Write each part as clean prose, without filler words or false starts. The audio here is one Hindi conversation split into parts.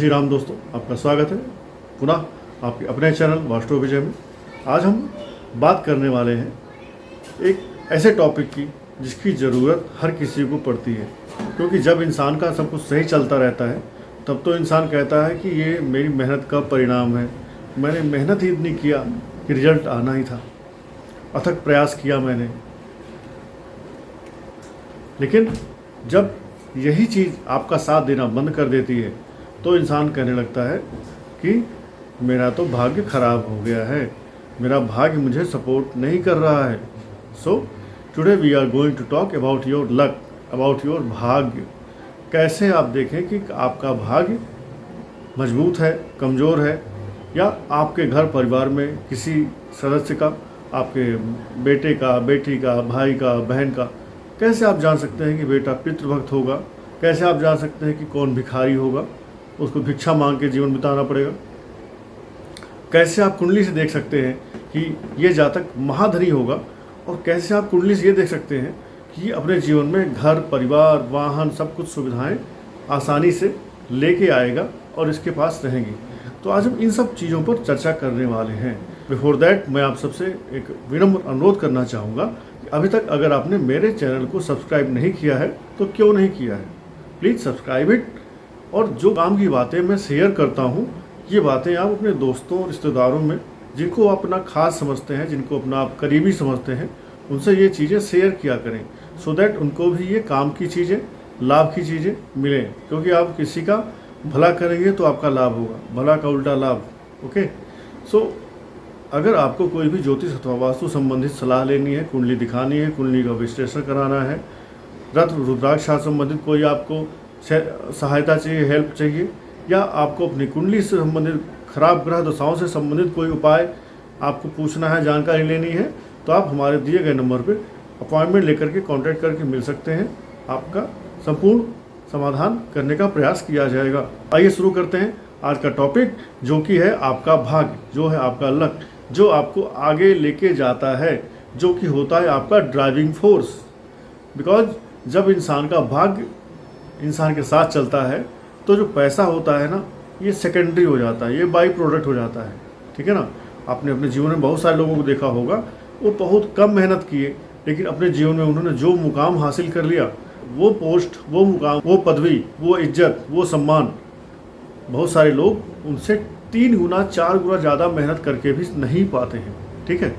श्री राम दोस्तों, आपका स्वागत है पुनः आपके अपने चैनल वास्तु विजय में। आज हम बात करने वाले हैं एक ऐसे टॉपिक की जिसकी ज़रूरत हर किसी को पड़ती है, क्योंकि जब इंसान का सब कुछ सही चलता रहता है तब तो इंसान कहता है कि ये मेरी मेहनत का परिणाम है, मैंने मेहनत ही इतनी किया कि रिजल्ट आना ही था, अथक प्रयास किया मैंने। लेकिन जब यही चीज़ आपका साथ देना बंद कर देती है तो इंसान कहने लगता है कि मेरा तो भाग्य खराब हो गया है, मेरा भाग्य मुझे सपोर्ट नहीं कर रहा है। So today we are going to talk about your luck, about your भाग्य। कैसे आप देखें कि आपका भाग्य मजबूत है, कमज़ोर है, या आपके घर परिवार में किसी सदस्य का, आपके बेटे का, बेटी का, भाई का, बहन का, कैसे आप जान सकते हैं कि बेटा पितृभक्त होगा? कैसे आप जान सकते हैं कि कौन भिखारी होगा, उसको भिक्षा मांग के जीवन बिताना पड़ेगा? कैसे आप कुंडली से देख सकते हैं कि ये जातक महाधनी होगा? और कैसे आप कुंडली से ये देख सकते हैं कि अपने जीवन में घर परिवार वाहन सब कुछ सुविधाएं आसानी से लेके आएगा और इसके पास रहेंगी? तो आज हम इन सब चीज़ों पर चर्चा करने वाले हैं। बिफोर दैट मैं आप सबसे एक विनम्र अनुरोध करना चाहूँगा कि अभी तक अगर आपने मेरे चैनल को सब्सक्राइब नहीं किया है तो क्यों नहीं किया है, प्लीज़ सब्सक्राइब इट। और जो काम की बातें मैं शेयर करता हूँ, ये बातें आप अपने दोस्तों और रिश्तेदारों में, जिनको आप अपना खास समझते हैं, जिनको अपना आप करीबी समझते हैं, उनसे ये चीज़ें शेयर किया करें, सो दैट उनको भी ये काम की चीज़ें, लाभ की चीज़ें मिलें। क्योंकि आप किसी का भला करेंगे तो आपका लाभ होगा, भला का उल्टा लाभ। ओके, सो अगर आपको कोई भी ज्योतिष अथवा वास्तु संबंधित सलाह लेनी है, कुंडली दिखानी है, कुंडली का विश्लेषण कराना है, रत्न रुद्राक्ष शास्त्र संबंधित कोई आपको सहायता चाहिए, हेल्प चाहिए, या आपको अपनी कुंडली से संबंधित खराब ग्रह दशाओं से संबंधित कोई उपाय आपको पूछना है, जानकारी लेनी है, तो आप हमारे दिए गए नंबर पर अपॉइंटमेंट लेकर के कांटेक्ट करके मिल सकते हैं। आपका संपूर्ण समाधान करने का प्रयास किया जाएगा। आइए शुरू करते हैं आज का टॉपिक, जो कि है आपका भाग्य, जो है आपका लक, जो आपको आगे लेके जाता है, जो कि होता है आपका ड्राइविंग फोर्स। बिकॉज जब इंसान का भाग्य इंसान के साथ चलता है तो जो पैसा होता है ना, ये सेकेंडरी हो जाता है, ये बाई प्रोडक्ट हो जाता है। ठीक है ना? आपने अपने जीवन में बहुत सारे लोगों को देखा होगा, वो बहुत कम मेहनत किए लेकिन अपने जीवन में उन्होंने जो मुकाम हासिल कर लिया, वो पोस्ट, वो मुकाम, वो पदवी, वो इज्जत, वो सम्मान, बहुत सारे लोग उनसे 3 गुना 4 गुना ज़्यादा मेहनत करके भी नहीं पाते हैं। ठीक है?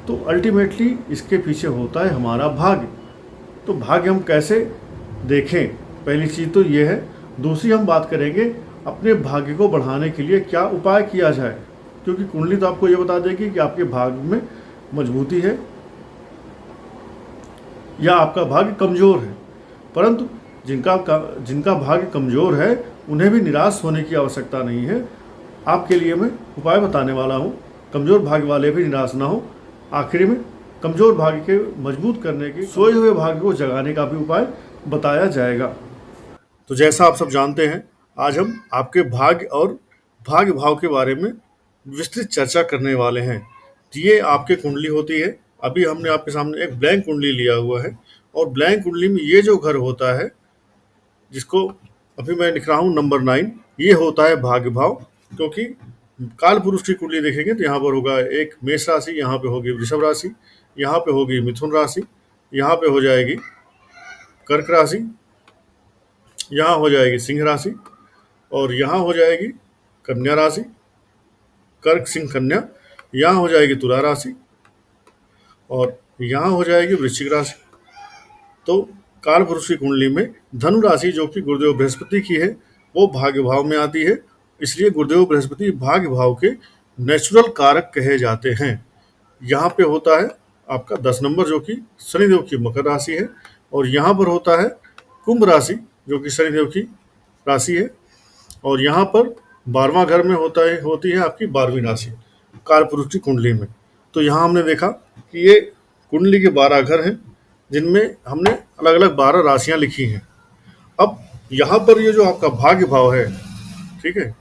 तो अल्टीमेटली इसके पीछे होता है हमारा भाग्य। तो भाग्य हम कैसे देखें, पहली चीज़ तो ये है। दूसरी हम बात करेंगे अपने भाग्य को बढ़ाने के लिए क्या उपाय किया जाए, क्योंकि कुंडली तो आपको ये बता देगी कि आपके भाग्य में मजबूती है या आपका भाग्य कमज़ोर है। परंतु जिनका भाग्य कमज़ोर है उन्हें भी निराश होने की आवश्यकता नहीं है। आपके लिए मैं उपाय बताने वाला हूँ, कमज़ोर भाग्य वाले भी निराश ना हो। आखिरी में कमज़ोर भाग्य के मजबूत करने के, सोए हुए भाग्य को जगाने का भी उपाय बताया जाएगा। तो जैसा आप सब जानते हैं, आज हम आपके भाग्य और भाग्य भाव के बारे में विस्तृत चर्चा करने वाले हैं। तो ये आपके कुंडली होती है। अभी हमने आपके सामने एक ब्लैंक कुंडली लिया हुआ है, और ब्लैंक कुंडली में ये जो घर होता है, जिसको अभी मैं लिख रहा हूँ नंबर 9, ये होता है भाग्य भाव। क्योंकि काल पुरुष की कुंडली देखेंगे तो यहाँ पर होगा एक मेष राशि, यहाँ पे होगी वृषभ राशि, यहाँ पे होगी मिथुन राशि, यहाँ पे हो जाएगी कर्क राशि, यहाँ हो जाएगी सिंह राशि, और यहाँ हो जाएगी कन्या राशि, कर्क सिंह कन्या, यहाँ हो जाएगी तुला राशि, और यहाँ हो जाएगी वृश्चिक राशि। तो काल पुरुष की कुंडली में धनु राशि, जो कि गुरुदेव बृहस्पति की है, वो भाग्य भाव में आती है। इसलिए गुरुदेव बृहस्पति भाग्य भाव के नेचुरल कारक कहे जाते हैं। यहाँ पे होता है आपका 10 नंबर, जो कि शनिदेव की मकर राशि है, और यहाँ पर होता है कुंभ राशि, जो कि शनिदेव की राशि है, और यहाँ पर 12वां घर में होती है आपकी 12वीं राशि काल पुरुष की कुंडली में। तो यहाँ हमने देखा कि ये कुंडली के 12 घर हैं, जिनमें हमने अलग अलग 12 राशियाँ लिखी हैं। अब यहाँ पर ये जो आपका भाग्य भाव है, ठीक है,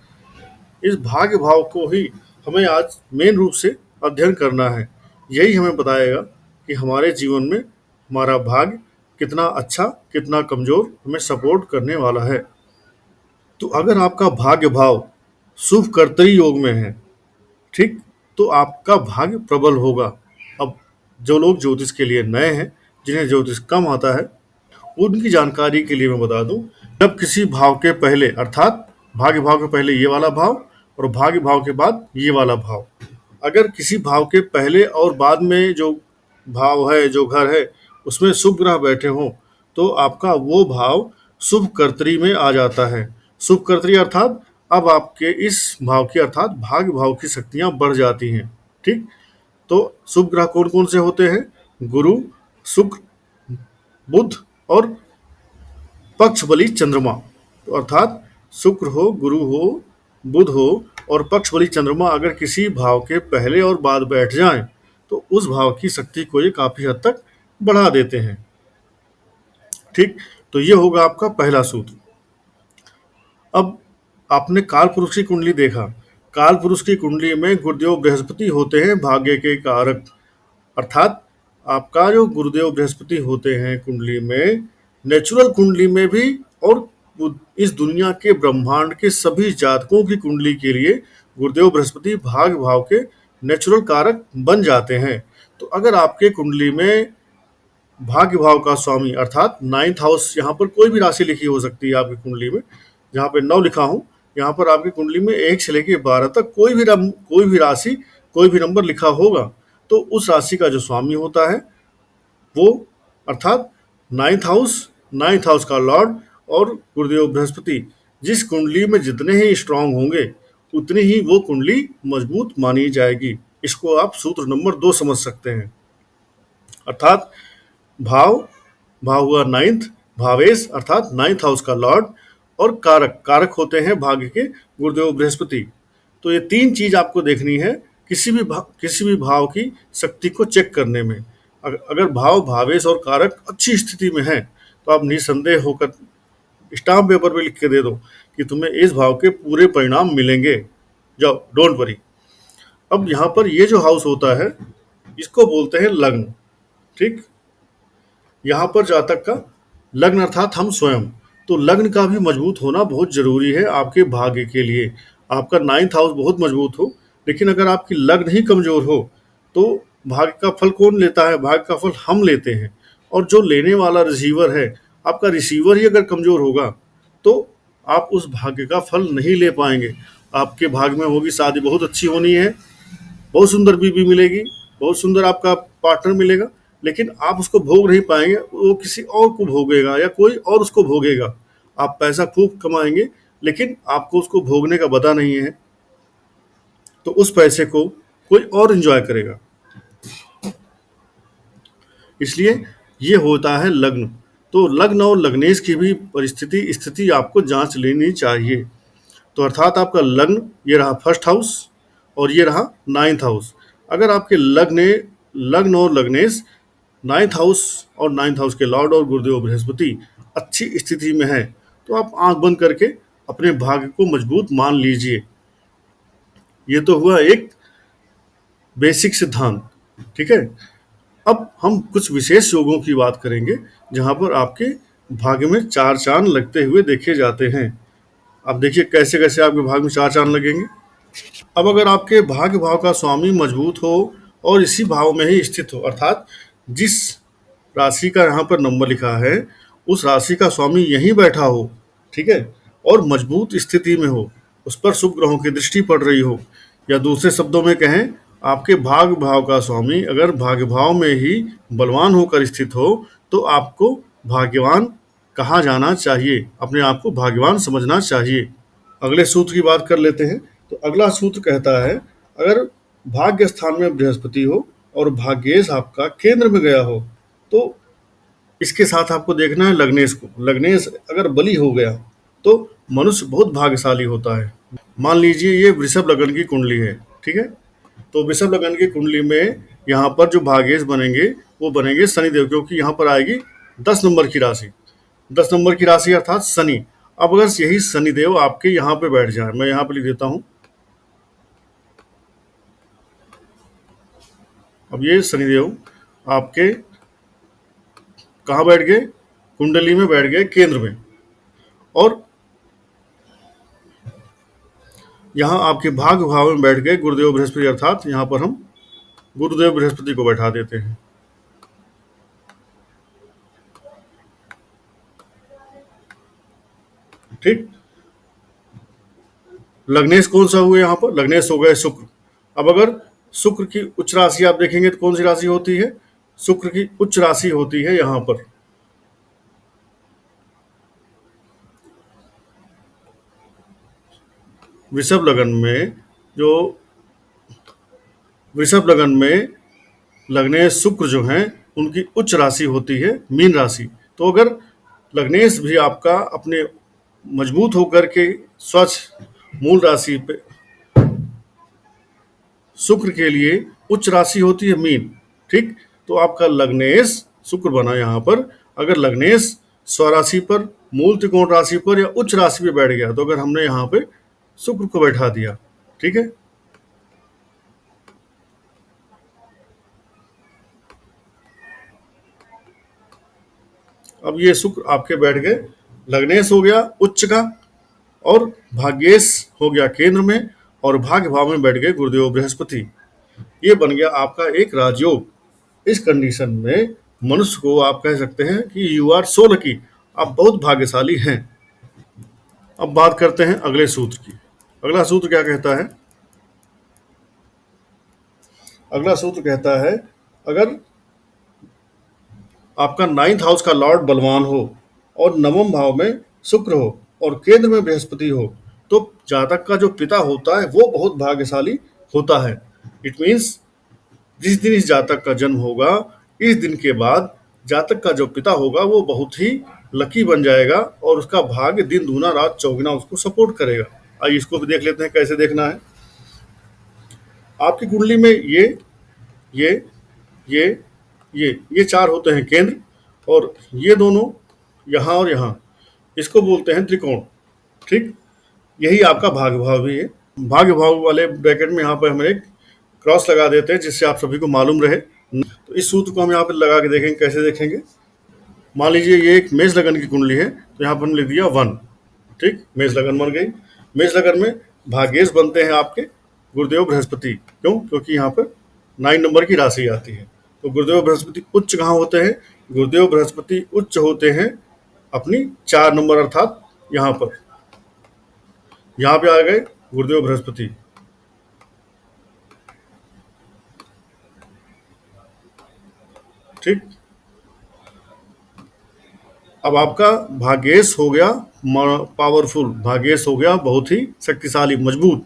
इस भाग्य भाव को ही हमें आज मेन रूप से अध्ययन करना है। यही हमें बताएगा कि हमारे जीवन में हमारा भाग्य कितना अच्छा, कितना कमज़ोर हमें सपोर्ट करने वाला है। तो अगर आपका भाग्य भाव शुभ कर्तरी योग में है, ठीक, तो आपका भाग्य प्रबल होगा। अब जो लोग ज्योतिष के लिए नए हैं, जिन्हें ज्योतिष कम आता है, उनकी जानकारी के लिए मैं बता दूं, जब किसी भाव के पहले अर्थात भाग्य भाव के पहले ये वाला भाव और भाग्य भाव के बाद ये वाला भाव, अगर किसी भाव के पहले और बाद में जो भाव है, जो घर है, उसमें शुभ ग्रह बैठे हों, तो आपका वो भाव शुभ कर्तरी में आ जाता है। शुभ कर्तरी अर्थात अब आपके इस भाव की अर्थात भाग्य भाव की शक्तियां बढ़ जाती हैं। ठीक, तो शुभ ग्रह कौन कौन से होते हैं? गुरु, शुक्र, बुध और पक्ष बली चंद्रमा। तो अर्थात शुक्र हो, गुरु हो, बुध हो और पक्ष बली चंद्रमा अगर किसी भाव के पहले और बाद बैठ जाएं, तो उस भाव की शक्ति को ये काफी हद तक बढ़ा देते हैं। ठीक, तो ये होगा आपका पहला सूत्र। अब आपने काल पुरुष की कुंडली देखा। काल पुरुष की कुंडली में गुरुदेव बृहस्पति होते हैं भाग्य के कारक, अर्थात आपका जो गुरुदेव बृहस्पति होते हैं कुंडली में, नेचुरल कुंडली में भी और इस दुनिया के ब्रह्मांड के सभी जातकों की कुंडली के लिए गुरुदेव बृहस्पति भाग्य भाव के नेचुरल कारक बन जाते हैं। तो अगर आपके कुंडली में भाग्य भाव का स्वामी अर्थात 9th हाउस, यहाँ पर कोई भी राशि लिखी हो सकती है आपकी कुंडली में, जहाँ पे 9 लिखा हूँ, यहाँ पर आपकी कुंडली में 1 से लेकर 12 तक कोई भी राशि, कोई भी नंबर लिखा होगा, तो उस राशि का जो स्वामी होता है वो अर्थात 9th हाउस का लॉर्ड और गुरुदेव बृहस्पति जिस कुंडली में जितने ही स्ट्रांग होंगे, उतनी ही वो कुंडली मजबूत मानी जाएगी। इसको आप सूत्र नंबर 2 समझ सकते हैं। अर्थात भाव, भाव हुआ 9th, भावेश अर्थात 9th हाउस का लॉर्ड, और कारक, कारक होते हैं भाग्य के गुरुदेव बृहस्पति। तो ये 3 चीज आपको देखनी है किसी भी भाव की शक्ति को चेक करने में। अगर भाव, भावेश और कारक अच्छी स्थिति में है, तो आप निसंदेह होकर स्टाम्प पेपर पे लिख के दे दो कि तुम्हें इस भाव के पूरे परिणाम मिलेंगे, जाओ, डोंट वरी। अब यहाँ पर ये जो हाउस होता है, इसको बोलते हैं लग्न। ठीक, यहाँ पर जातक का लग्न अर्थात हम स्वयं, तो लग्न का भी मजबूत होना बहुत जरूरी है आपके भाग्य के लिए। आपका 9th हाउस बहुत मजबूत हो, लेकिन अगर आपकी लग्न ही कमजोर हो, तो भाग्य का फल कौन लेता है? भाग्य का फल हम लेते हैं। और जो लेने वाला रिसीवर है, आपका रिसीवर ही अगर कमजोर होगा, तो आप उस भाग्य का फल नहीं ले पाएंगे। आपके भाग्य में होगी शादी, बहुत अच्छी होनी है, बहुत सुंदर बीवी मिलेगी, बहुत सुंदर आपका पार्टनर मिलेगा, लेकिन आप उसको भोग नहीं पाएंगे, वो किसी और को भोगेगा या कोई और उसको भोगेगा। आप पैसा खूब कमाएंगे, लेकिन आपको उसको भोगने का पता नहीं है, तो उस पैसे को कोई और एंजॉय करेगा। इसलिए ये होता है लग्न। तो लग्न और लग्नेश की भी स्थिति आपको जांच लेनी चाहिए। तो अर्थात आपका लग्न ये रहा 1st हाउस और ये रहा 9th हाउस। अगर आपके लग्न और लग्नेश 9th हाउस और 9th हाउस के लॉर्ड और गुरुदेव बृहस्पति अच्छी स्थिति में है, तो आप आंख बंद करके अपने भाग्य को मजबूत मान लीजिए। ये तो हुआ एक बेसिक सिद्धांत। ठीक है, अब हम कुछ विशेष योगों की बात करेंगे जहां पर आपके भाग्य में 4 चांद लगते हुए देखे जाते हैं। अब देखिए कैसे कैसे आपके भाग्य में 4 चांद लगेंगे। अब अगर आपके भाग्य भाव का स्वामी मजबूत हो और इसी भाव में ही स्थित हो, अर्थात जिस राशि का यहाँ पर नंबर लिखा है उस राशि का स्वामी यहीं बैठा हो, ठीक है, और मजबूत स्थिति में हो, उस पर शुभ ग्रहों की दृष्टि पड़ रही हो, या दूसरे शब्दों में कहें, आपके भाग्य भाव का स्वामी अगर भाग्य भाव में ही बलवान होकर स्थित हो, तो आपको भाग्यवान कहा जाना चाहिए, अपने आप को भाग्यवान समझना चाहिए। अगले सूत्र की बात कर लेते हैं। तो अगला सूत्र कहता है, अगर भाग्य स्थान में बृहस्पति हो और भाग्येश आपका केंद्र में गया हो, तो इसके साथ आपको देखना है लग्नेश को। लग्नेश अगर बली हो गया तो मनुष्य बहुत भाग्यशाली होता है। मान लीजिए ये वृषभ लग्न की कुंडली है, ठीक है, तो वृषभ लग्न की कुंडली में यहाँ पर जो भाग्येश बनेंगे वो बनेंगे शनिदेव, क्योंकि यहाँ पर आएगी 10 नंबर की राशि, 10 नंबर की राशि अर्थात शनि। अब अगर यही शनिदेव आपके यहाँ पे बैठ जाए, मैं यहाँ पे लिख देता हूँ, अब ये शनिदेव आपके कहाँ बैठ गए? कुंडली में बैठ गए, केंद्र में, और यहाँ आपके भाग्य भाव में बैठ गए गुरुदेव बृहस्पति, अर्थात यहाँ पर हम गुरुदेव बृहस्पति को बैठा देते हैं। ठीक, लग्नेश कौन सा हुए यहाँ पर? लग्नेश हो गए शुक्र। अब अगर शुक्र की उच्च राशि आप देखेंगे तो कौन सी राशि होती है? शुक्र की उच्च राशि होती है यहाँ पर वृषभ लगन में। जो वृषभ लगन में लग्नेश शुक्र जो हैं उनकी उच्च राशि होती है मीन राशि। तो अगर लग्नेश भी आपका अपने मजबूत होकर के स्वच्छ मूल राशि पे शुक्र के लिए उच्च राशि होती है मीन। ठीक, तो आपका लग्नेश शुक्र बना यहाँ पर। अगर लग्नेश स्वराशि पर, मूल त्रिकोण राशि पर या उच्च राशि पे बैठ गया तो अगर हमने यहाँ पे शुक्र को बैठा दिया, ठीक है। अब ये शुक्र आपके बैठ गए, लग्नेश हो गया उच्च का और भाग्येश हो गया केंद्र में, और भाग्य भाव में बैठ गए गुरुदेव बृहस्पति। ये बन गया आपका एक राजयोग। इस कंडीशन में मनुष्य को आप कह सकते हैं कि यू आर सो लकी, आप बहुत भाग्यशाली हैं। अब बात करते हैं अगले सूत्र की। अगला सूत्र क्या कहता है? अगला सूत्र कहता है अगर आपका 9th हाउस का लॉर्ड बलवान हो और नवम भाव में शुक्र हो और केंद्र में बृहस्पति हो तो जातक का जो पिता होता है वो बहुत भाग्यशाली होता है। इट मीन्स जिस दिन इस जातक का जन्म होगा, इस दिन के बाद जातक का जो पिता होगा वो बहुत ही लकी बन जाएगा और उसका भाग्य दिन दूना रात चौगुना उसको सपोर्ट करेगा। आइए इसको भी देख लेते हैं कैसे देखना है। आपकी कुंडली में ये ये ये चार होते हैं केंद्र, और ये दोनों यहाँ और यहाँ, इसको बोलते हैं त्रिकोण। ठीक, यही आपका भाग्य भाव भी है। भाग्य भाव वाले ब्रैकेट में यहाँ पर हम एक क्रॉस लगा देते हैं जिससे आप सभी को मालूम रहे। तो इस सूत्र को हम यहाँ पर लगा के देखेंगे। कैसे देखेंगे? मान लीजिए ये एक मेष लगन की कुंडली है तो यहाँ पर हमने लिख दिया 1। ठीक, मेष लगन बन गई। मेष लगन में भाग्येश बनते हैं आपके गुरुदेव बृहस्पति। क्यों? क्योंकि यहाँ पर 9 नंबर की राशि आती है। तो गुरुदेव बृहस्पति उच्च कहाँ होते हैं? गुरुदेव बृहस्पति उच्च होते हैं अपनी 4 नंबर, अर्थात यहाँ पर, यहाँ पे आ गए गुरुदेव बृहस्पति। ठीक, अब आपका भाग्येश हो गया पावरफुल, भाग्येश हो गया बहुत ही शक्तिशाली, मजबूत।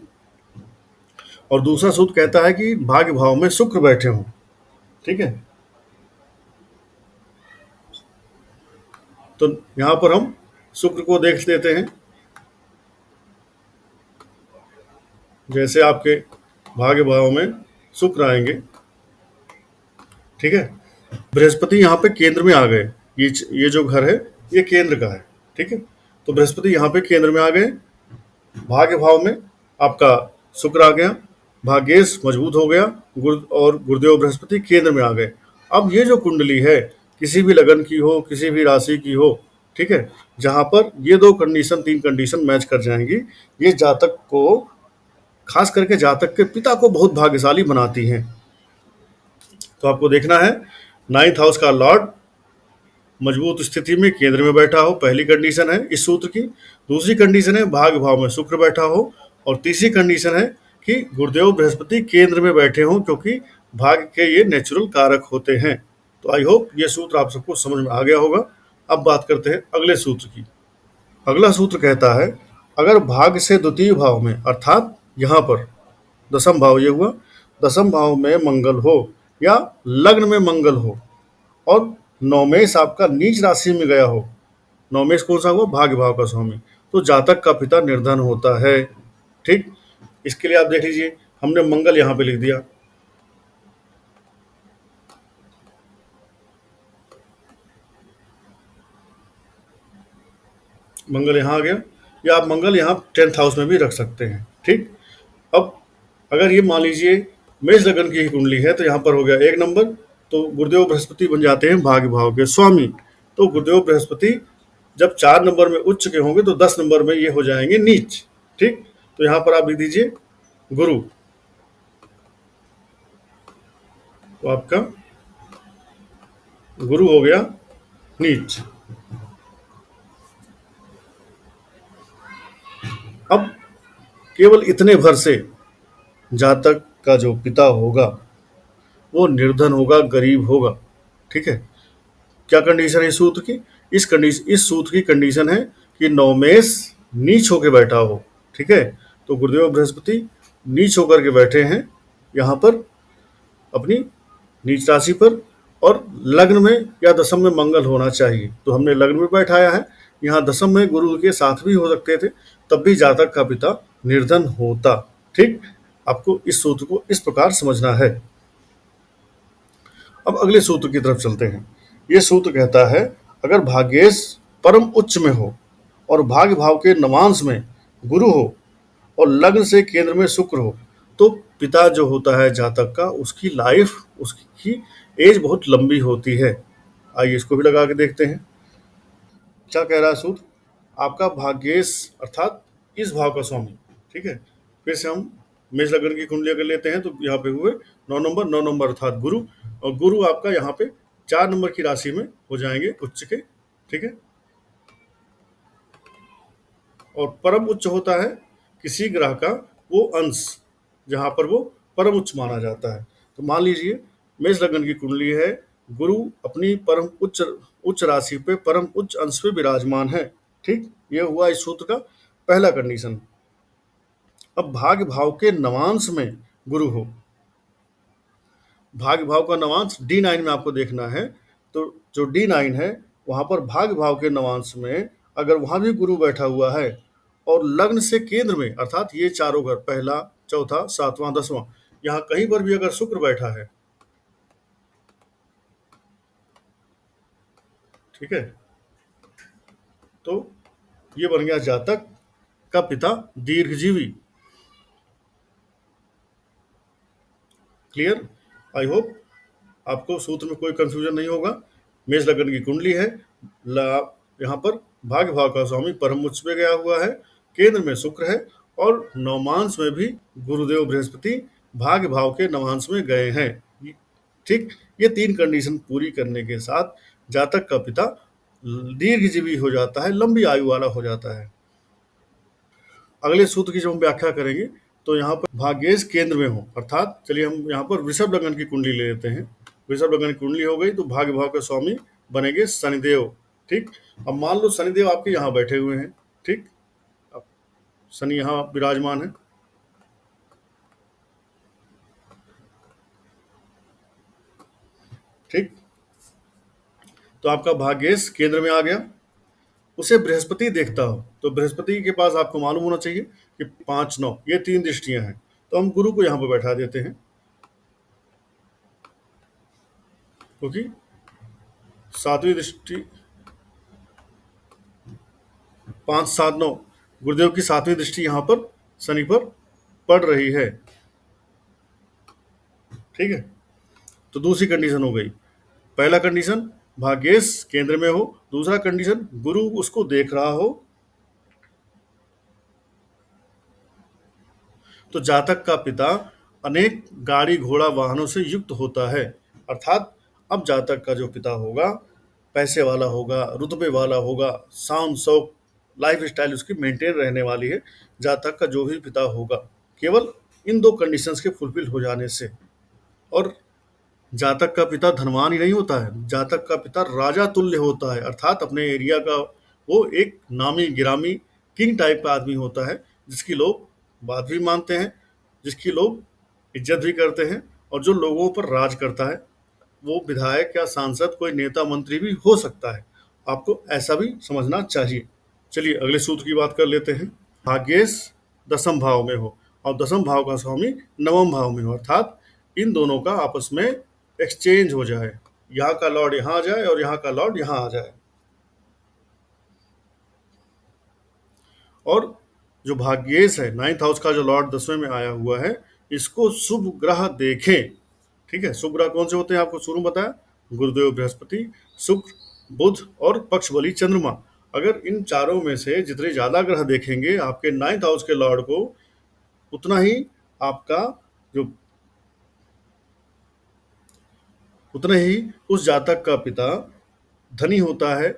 और दूसरा सूत्र कहता है कि भाग्य भाव में शुक्र बैठे हों। ठीक है, तो यहां पर हम शुक्र को देख लेते हैं। जैसे आपके भाग्य भाव में शुक्र आएंगे, ठीक है, बृहस्पति यहाँ पे केंद्र में आ गए। ये जो घर है ये केंद्र का है। ठीक है, तो बृहस्पति यहाँ पे केंद्र में आ गए। भाग्य भाव में आपका शुक्र आ गया, भाग्येश मजबूत हो गया, और गुरुदेव बृहस्पति केंद्र में आ गए। अब ये जो कुंडली है किसी भी लगन की हो, किसी भी राशि की हो, ठीक है, जहाँ पर ये 3 कंडीशन मैच कर जाएंगी, ये जातक को, खास करके जातक के पिता को बहुत भाग्यशाली बनाती हैं। तो आपको देखना है 9th हाउस का लॉर्ड मजबूत स्थिति में केंद्र में बैठा हो, पहली कंडीशन है इस सूत्र की। दूसरी कंडीशन है भाग्य भाव में शुक्र बैठा हो, और तीसरी कंडीशन है कि गुरुदेव बृहस्पति केंद्र में बैठे हों, क्योंकि भाग्य के ये नेचुरल कारक होते हैं। तो आई होप ये सूत्र आप सबको समझ में आ गया होगा। अब बात करते हैं अगले सूत्र की। अगला सूत्र कहता है अगर भाग्य से द्वितीय भाव में, अर्थात यहाँ पर दसम भाव, ये हुआ, दसम भाव में मंगल हो या लग्न में मंगल हो और नौमेश आपका नीच राशि में गया हो, नौमेश कौन सा हुआ? भाग्य भाव का स्वामी, तो जातक का पिता निर्धन होता है। ठीक, इसके लिए आप देख लीजिए, हमने मंगल यहाँ पे लिख दिया, मंगल यहाँ आ गया, या आप मंगल यहाँ 10th हाउस में भी रख सकते हैं। ठीक, अब अगर ये मान लीजिए मेष लगन की ही कुंडली है तो यहाँ पर हो गया 1 नंबर, तो गुरुदेव बृहस्पति बन जाते हैं भाग्य भाव के स्वामी। तो गुरुदेव बृहस्पति जब 4 नंबर में उच्च के होंगे तो 10 नंबर में ये हो जाएंगे नीच। ठीक, तो यहाँ पर आप लिख दीजिए गुरु। तो आपका गुरु हो गया नीच। अब केवल इतने भर से जातक का जो पिता होगा वो निर्धन होगा, गरीब होगा। ठीक है। क्या कंडीशन है इस सूत्र की? इस सूत्र की कंडीशन है कि नवमेश नीच होकर बैठा हो। ठीक है। तो गुरुदेव बृहस्पति नीच होकर के बैठे हैं यहाँ पर अपनी नीच राशि पर, और लग्न में या दशम में मंगल होना चाहिए। तो हमने लग्न में बैठाया है, यहाँ दशम में गुरु के साथ भी हो सकते थे, तब भी जातक का पिता निर्धन होता। ठीक। आपको इस सूत्र को इस प्रकार समझना है। अब अगले सूत्र की तरफ चलते हैं। ये सूत्र कहता है अगर भाग्येश परम उच्च में हो और भाग्य भाव के नवांश में गुरु हो और लग्न से केंद्र में शुक्र हो, तो पिता जो होता है जातक का, उसकी लाइफ, उसकी एज बहुत लंबी होती है। आइए इसको भी लगा के देखते हैं क्या कह रहा है सूत्र। आपका भाग्येश अर्थात इस भाव का स्वामी। ठीक है। फिर से हम मेष लग्न की कुंडली अगर लेते हैं तो यहाँ पे हुए 9 नंबर, 9 नंबर अर्थात गुरु, और गुरु आपका यहाँ पे 4 नंबर की राशि में हो जाएंगे उच्च के। ठीक है। और परम उच्च होता है किसी ग्रह का वो अंश जहां पर वो परम उच्च माना जाता है। तो मान लीजिए मेष लग्न की कुंडली है, गुरु अपनी परम उच्च उच्च राशि पे परम उच्च अंश पे विराजमान है। ठीक। ये हुआ इस सूत्र का पहला कंडीशन। अब भाग्य भाव के नवांश में गुरु हो, भाग्य भाव का नवांश D9 में आपको देखना है। तो जो D9 है वहां पर भाग्य भाव के नवांश में अगर वहां भी गुरु बैठा हुआ है और लग्न से केंद्र में अर्थात ये चारों घर, पहला, चौथा, सातवां, दसवां, यहाँ कहीं पर भी अगर शुक्र बैठा है, ठीक है, तो ये बन गया जातक का पिता दीर्घजीवी। क्लियर? आई होप आपको सूत्र में कोई कंफ्यूजन नहीं होगा। मेष लग्न की कुंडली है, यहाँ पर भाग्य भाव का स्वामी परम उच्च पे गया हुआ है, केंद्र में शुक्र है, और नवमांश में भी गुरुदेव बृहस्पति भाग्य भाव के नवांश में गए हैं। ठीक। ये 3 कंडीशन पूरी करने के साथ जातक का पिता दीर्घजीवी हो जाता है, लंबी आयु वाला हो जाता है। अगले सूत्र की जब हम व्याख्या करेंगे तो यहाँ पर भाग्येश केंद्र में हो, अर्थात चलिए हम यहाँ पर वृषभ लग्न की कुंडली ले लेते हैं। वृषभ लग्न की कुंडली हो गई तो भाग्य भाव के स्वामी बनेंगे शनिदेव। ठीक। अब मान लो शनिदेव आपके यहाँ बैठे हुए हैं। ठीक। अब शनि यहाँ विराजमान है। ठीक। तो आपका भाग्येश केंद्र में आ गया, उसे बृहस्पति देखता हो तो बृहस्पति के पास आपको मालूम होना चाहिए कि 5, 9 ये 3 दृष्टियां हैं। तो हम गुरु को यहाँ पर बैठा देते हैं क्योंकि 7वीं दृष्टि 5, 7, 9 गुरुदेव की 7वीं दृष्टि यहाँ पर शनि पर पड़ रही है। ठीक है। तो दूसरी कंडीशन हो गई। पहला कंडीशन भाग्येश केंद्र में हो, दूसरा कंडीशन गुरु उसको देख रहा हो। तो जातक का पिता अनेक गाड़ी घोड़ा वाहनों से युक्त होता है, अर्थात अब जातक का जो पिता होगा पैसे वाला होगा, रुतबे वाला होगा, शान शौक लाइफ स्टाइल उसकी मेंटेन रहने वाली है। जातक का जो भी पिता होगा केवल इन 2 कंडीशंस के फुलफिल हो जाने से। और जातक का पिता धनवान ही नहीं होता है, जातक का पिता राजा तुल्य होता है, अर्थात अपने एरिया का वो एक नामी गिरामी किंग टाइप का आदमी होता है, जिसकी लोग बात भी मानते हैं, जिसकी लोग इज्जत भी करते हैं, और जो लोगों पर राज करता है। वो विधायक या सांसद, कोई नेता मंत्री भी हो सकता है। आपको ऐसा भी समझना चाहिए। चलिए अगले सूत्र की बात कर लेते हैं। भाग्येश दसम भाव में हो और दसम भाव का स्वामी नवम भाव में हो, अर्थात इन दोनों का आपस में एक्सचेंज हो जाए, यहाँ का लॉर्ड यहाँ आ जाए और यहाँ का लॉर्ड यहाँ आ जाए। और जो भाग्येश है 9th हाउस का जो लॉर्ड 10वें में आया हुआ है, इसको शुभ ग्रह देखें। ठीक है। शुभ ग्रह कौन से होते हैं आपको शुरू में बताया, गुरुदेव बृहस्पति, शुक्र, बुध और पक्ष बली चंद्रमा। अगर इन चारों में से जितने ज्यादा ग्रह देखेंगे आपके 9th हाउस के लॉर्ड को, उतना ही आपका जो उतना ही उस जातक का पिता धनी होता है,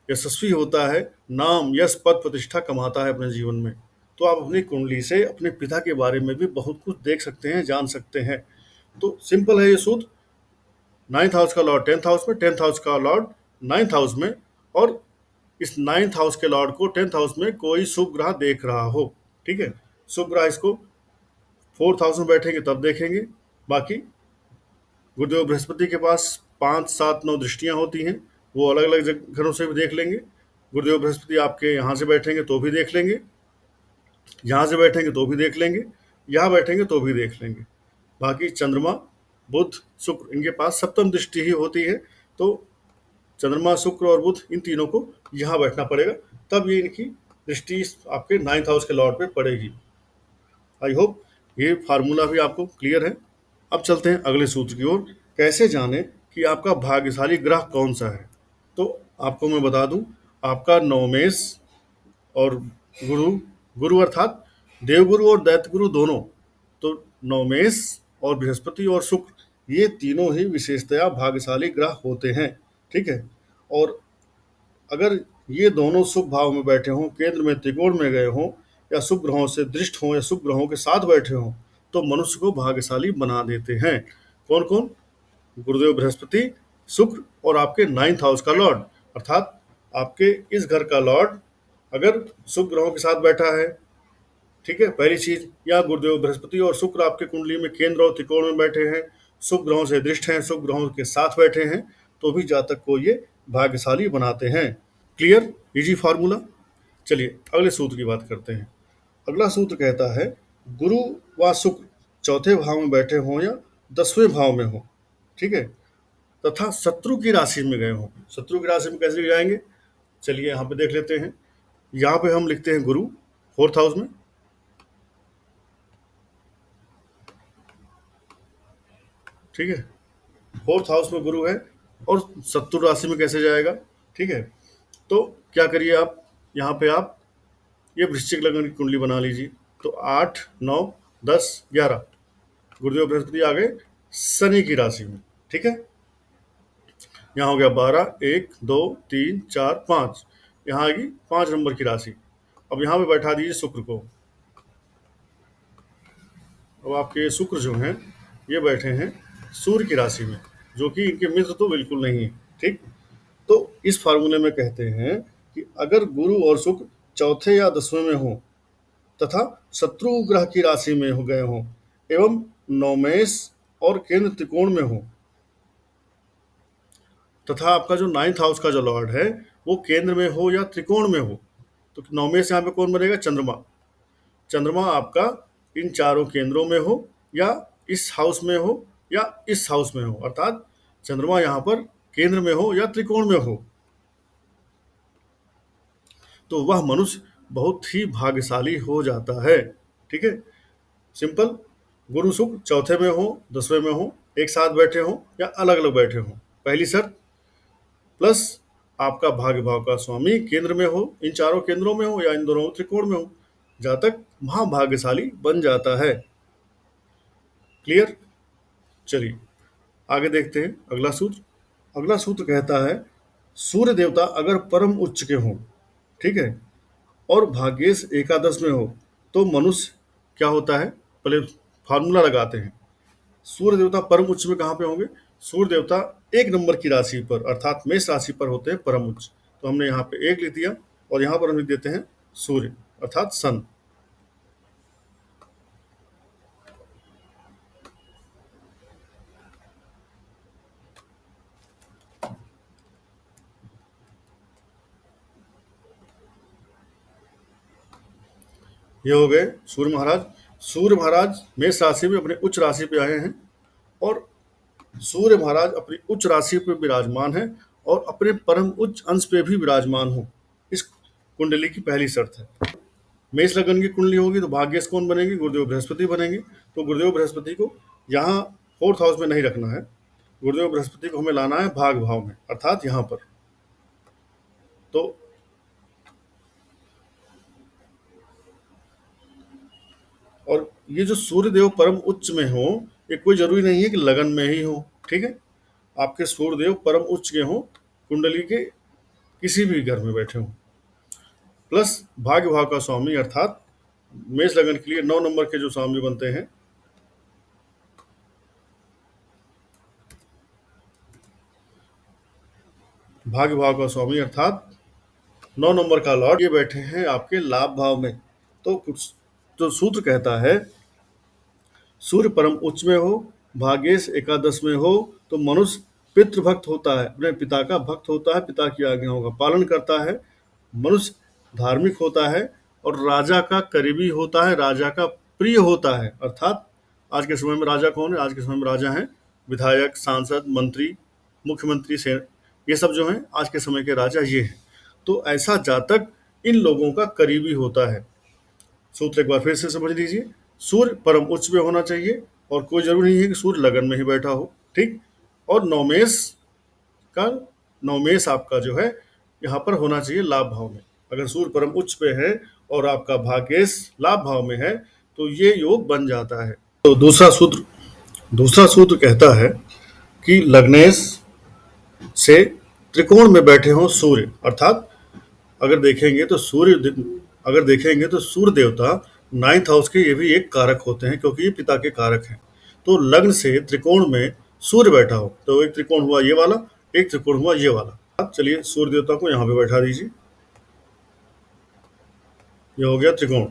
यशस्वी होता है, नाम, यश, पद, प्रतिष्ठा कमाता है अपने जीवन में। तो आप अपनी कुंडली से अपने पिता के बारे में भी बहुत कुछ देख सकते हैं, जान सकते हैं। तो सिंपल है ये सूत्र। नाइन्थ हाउस का लॉर्ड 10th हाउस में, 10th हाउस का लॉर्ड 9th हाउस में, और इस 9th हाउस के लॉर्ड को 10th हाउस में कोई शुभ ग्रह देख रहा हो। ठीक है, शुभ ग्रह इसको 4th हाउस में बैठेंगे तब देखेंगे। बाकी गुरुदेव बृहस्पति के पास 5, 7, 9 दृष्टियां होती हैं, वो अलग अलग घरों से भी देख लेंगे। गुरुदेव बृहस्पति आपके यहाँ से बैठेंगे तो भी देख लेंगे, यहाँ से बैठेंगे तो भी देख लेंगे, यहाँ बैठेंगे तो भी देख लेंगे। बाकी चंद्रमा, बुध, शुक्र, इनके पास सप्तम दृष्टि ही होती है। तो चंद्रमा, शुक्र और बुध, इन तीनों को यहाँ बैठना पड़ेगा, तब ये इनकी दृष्टि आपके 9th हाउस के लॉर्ड पे पड़ेगी। आई होप ये फार्मूला भी आपको क्लियर है। अब चलते हैं अगले सूत्र की ओर। कैसे जाने कि आपका भाग्यशाली ग्रह कौन सा है? तो आपको मैं बता दूं, आपका नवमेश और गुरु, गुरु अर्थात देवगुरु और दैत्य गुरु दोनों, तो नवमेश और बृहस्पति और शुक्र, ये तीनों ही विशेषतया भाग्यशाली ग्रह होते हैं। ठीक है, और अगर ये दोनों शुभ भाव में बैठे हों, केंद्र में त्रिकोण में गए हों, या शुभ ग्रहों से दृष्ट हों, या शुभ ग्रहों के साथ बैठे हों, तो मनुष्य को भाग्यशाली बना देते हैं। कौन कौन? गुरुदेव बृहस्पति, शुक्र, और आपके 9th हाउस का लॉर्ड, अर्थात आपके इस घर का लॉर्ड अगर शुभ ग्रहों के साथ बैठा है, ठीक है, पहली चीज, या गुरुदेव बृहस्पति और शुक्र आपके कुंडली में केंद्र और त्रिकोण में बैठे हैं, शुभ ग्रहों से दृष्ट हैं, शुभ ग्रहों के साथ बैठे हैं, तो भी जातक को ये भाग्यशाली बनाते हैं। क्लियर? Easy formula. चलिए अगले सूत्र की बात करते हैं। अगला सूत्र कहता है, गुरु व शुक्र चौथे भाव में बैठे हों या 10वें भाव में हो, ठीक है, तथा शत्रु की राशि में गए हों। शत्रु की राशि में कैसे जाएंगे? चलिए यहाँ पे देख लेते हैं। यहाँ पे हम लिखते हैं गुरु 4th हाउस में, ठीक है, 4th हाउस में गुरु है, और शत्रु राशि में कैसे जाएगा? ठीक है, तो क्या करिए आप, यहाँ पे आप ये वृश्चिक लग्न की कुंडली बना लीजिए। तो 8, 9, 10, 11 गुरुदेव बृहस्पति आ गए शनि की राशि में। ठीक है, यहाँ हो गया 12, 1, 2, 3, 4, 5, यहाँ आएगी 5 नंबर की राशि। अब यहाँ पे बैठा दीजिए शुक्र को। अब आपके शुक्र जो हैं ये बैठे हैं सूर्य की राशि में, जो कि इनके मित्र तो बिल्कुल नहीं है। ठीक, तो इस फार्मूले में कहते हैं कि अगर गुरु और शुक्र चौथे या 10वें में हो, तथा शत्रु ग्रह की राशि में हो गए हों, एवं नवमेश और केंद्र त्रिकोण में हो, तथा आपका जो 9th हाउस का जो लॉर्ड है वो केंद्र में हो या त्रिकोण में हो, तो नवमेश यहाँ पे कौन बनेगा? चंद्रमा। चंद्रमा आपका इन चारों केंद्रों में हो, या इस हाउस में हो, या इस हाउस में हो, अर्थात चंद्रमा यहाँ पर केंद्र में हो या त्रिकोण में हो, तो वह मनुष्य बहुत ही भाग्यशाली हो जाता है। ठीक है, सिंपल। गुरु शुक्र चौथे में हो, 10वें में हो, एक साथ बैठे हो या अलग अलग बैठे हो, पहली शर्त, प्लस आपका भाग्य भाव का स्वामी केंद्र में हो, इन चारों केंद्रों में हो या इन दोनों त्रिकोण में हो, जातक महाभाग्यशाली बन जाता है। क्लियर? चलिए आगे देखते हैं अगला सूत्र। अगला सूत्र कहता है, सूर्य देवता अगर परम उच्च के हों, ठीक है, और भाग्येश एकादश में हो, तो मनुष्य क्या होता है? पहले फार्मूला लगाते हैं। सूर्य देवता परम उच्च में कहाँ पे होंगे? सूर्य देवता 1 नंबर की राशि पर, अर्थात मेष राशि पर होते हैं परम उच्च। तो हमने यहाँ पे 1 लिख दिया, और यहाँ पर हम लिख देते हैं सूर्य अर्थात सन। ये हो गए सूर्य महाराज। सूर्य महाराज मेष राशि में अपने उच्च राशि पे आए हैं, और सूर्य महाराज अपनी उच्च राशि पे विराजमान है और अपने परम उच्च अंश पे भी विराजमान हो, इस कुंडली की पहली शर्त है। मेष लगन की कुंडली होगी तो भाग्येश कौन बनेंगे? गुरुदेव बृहस्पति बनेंगे। तो गुरुदेव बृहस्पति को यहाँ 4th हाउस में नहीं रखना है, गुरुदेव बृहस्पति को हमें लाना है भाग भाव में, अर्थात यहाँ पर। तो और ये जो सूर्य देव परम उच्च में हो, ये कोई जरूरी नहीं है कि लगन में ही हो। ठीक है, आपके सूर्य देव परम उच्च के हो, कुंडली के किसी भी घर में बैठे हो। प्लस भाग्य भाव का स्वामी अर्थात मेष लगन के लिए 9 नंबर के जो स्वामी बनते हैं, भाग्य भाव का स्वामी अर्थात 9 नंबर का लॉर्ड, ये बैठे हैं आपके लाभ भाव में। तो कुछ जो सूत्र कहता है, सूर्य परम उच्च में हो, भाग्येश एकादश में हो, तो मनुष्य पितृभक्त होता है, अपने पिता का भक्त होता है, पिता की आज्ञाओं का पालन करता है, मनुष्य धार्मिक होता है और राजा का करीबी होता है, राजा का प्रिय होता है। अर्थात आज के समय में राजा कौन है? आज के समय में राजा हैं विधायक, सांसद, मंत्री, मुख्यमंत्री से, ये सब जो हैं आज के समय के राजा ये हैं। तो ऐसा जातक इन लोगों का करीबी होता है। सूत्र एक बार फिर से समझ लीजिए, सूर्य परम उच्च में होना चाहिए और कोई जरूरी नहीं है कि सूर्य लगन में ही बैठा हो। ठीक, और नवमेश का, नवमेश आपका जो है यहाँ पर होना चाहिए लाभ भाव में। अगर सूर्य परम उच्च पे है और आपका भाग्येश लाभ भाव में है तो ये योग बन जाता है। तो दूसरा सूत्र कहता है कि लग्नेश से त्रिकोण में बैठे हों सूर्य, अर्थात अगर देखेंगे तो सूर्य देवता 9th हाउस के ये भी एक कारक होते हैं, क्योंकि ये पिता के कारक हैं। तो लग्न से त्रिकोण में सूर्य बैठा हो, तो एक त्रिकोण हुआ ये वाला, एक त्रिकोण हुआ ये वाला। अब चलिए सूर्य देवता को यहाँ पे बैठा दीजिए, ये हो गया त्रिकोण।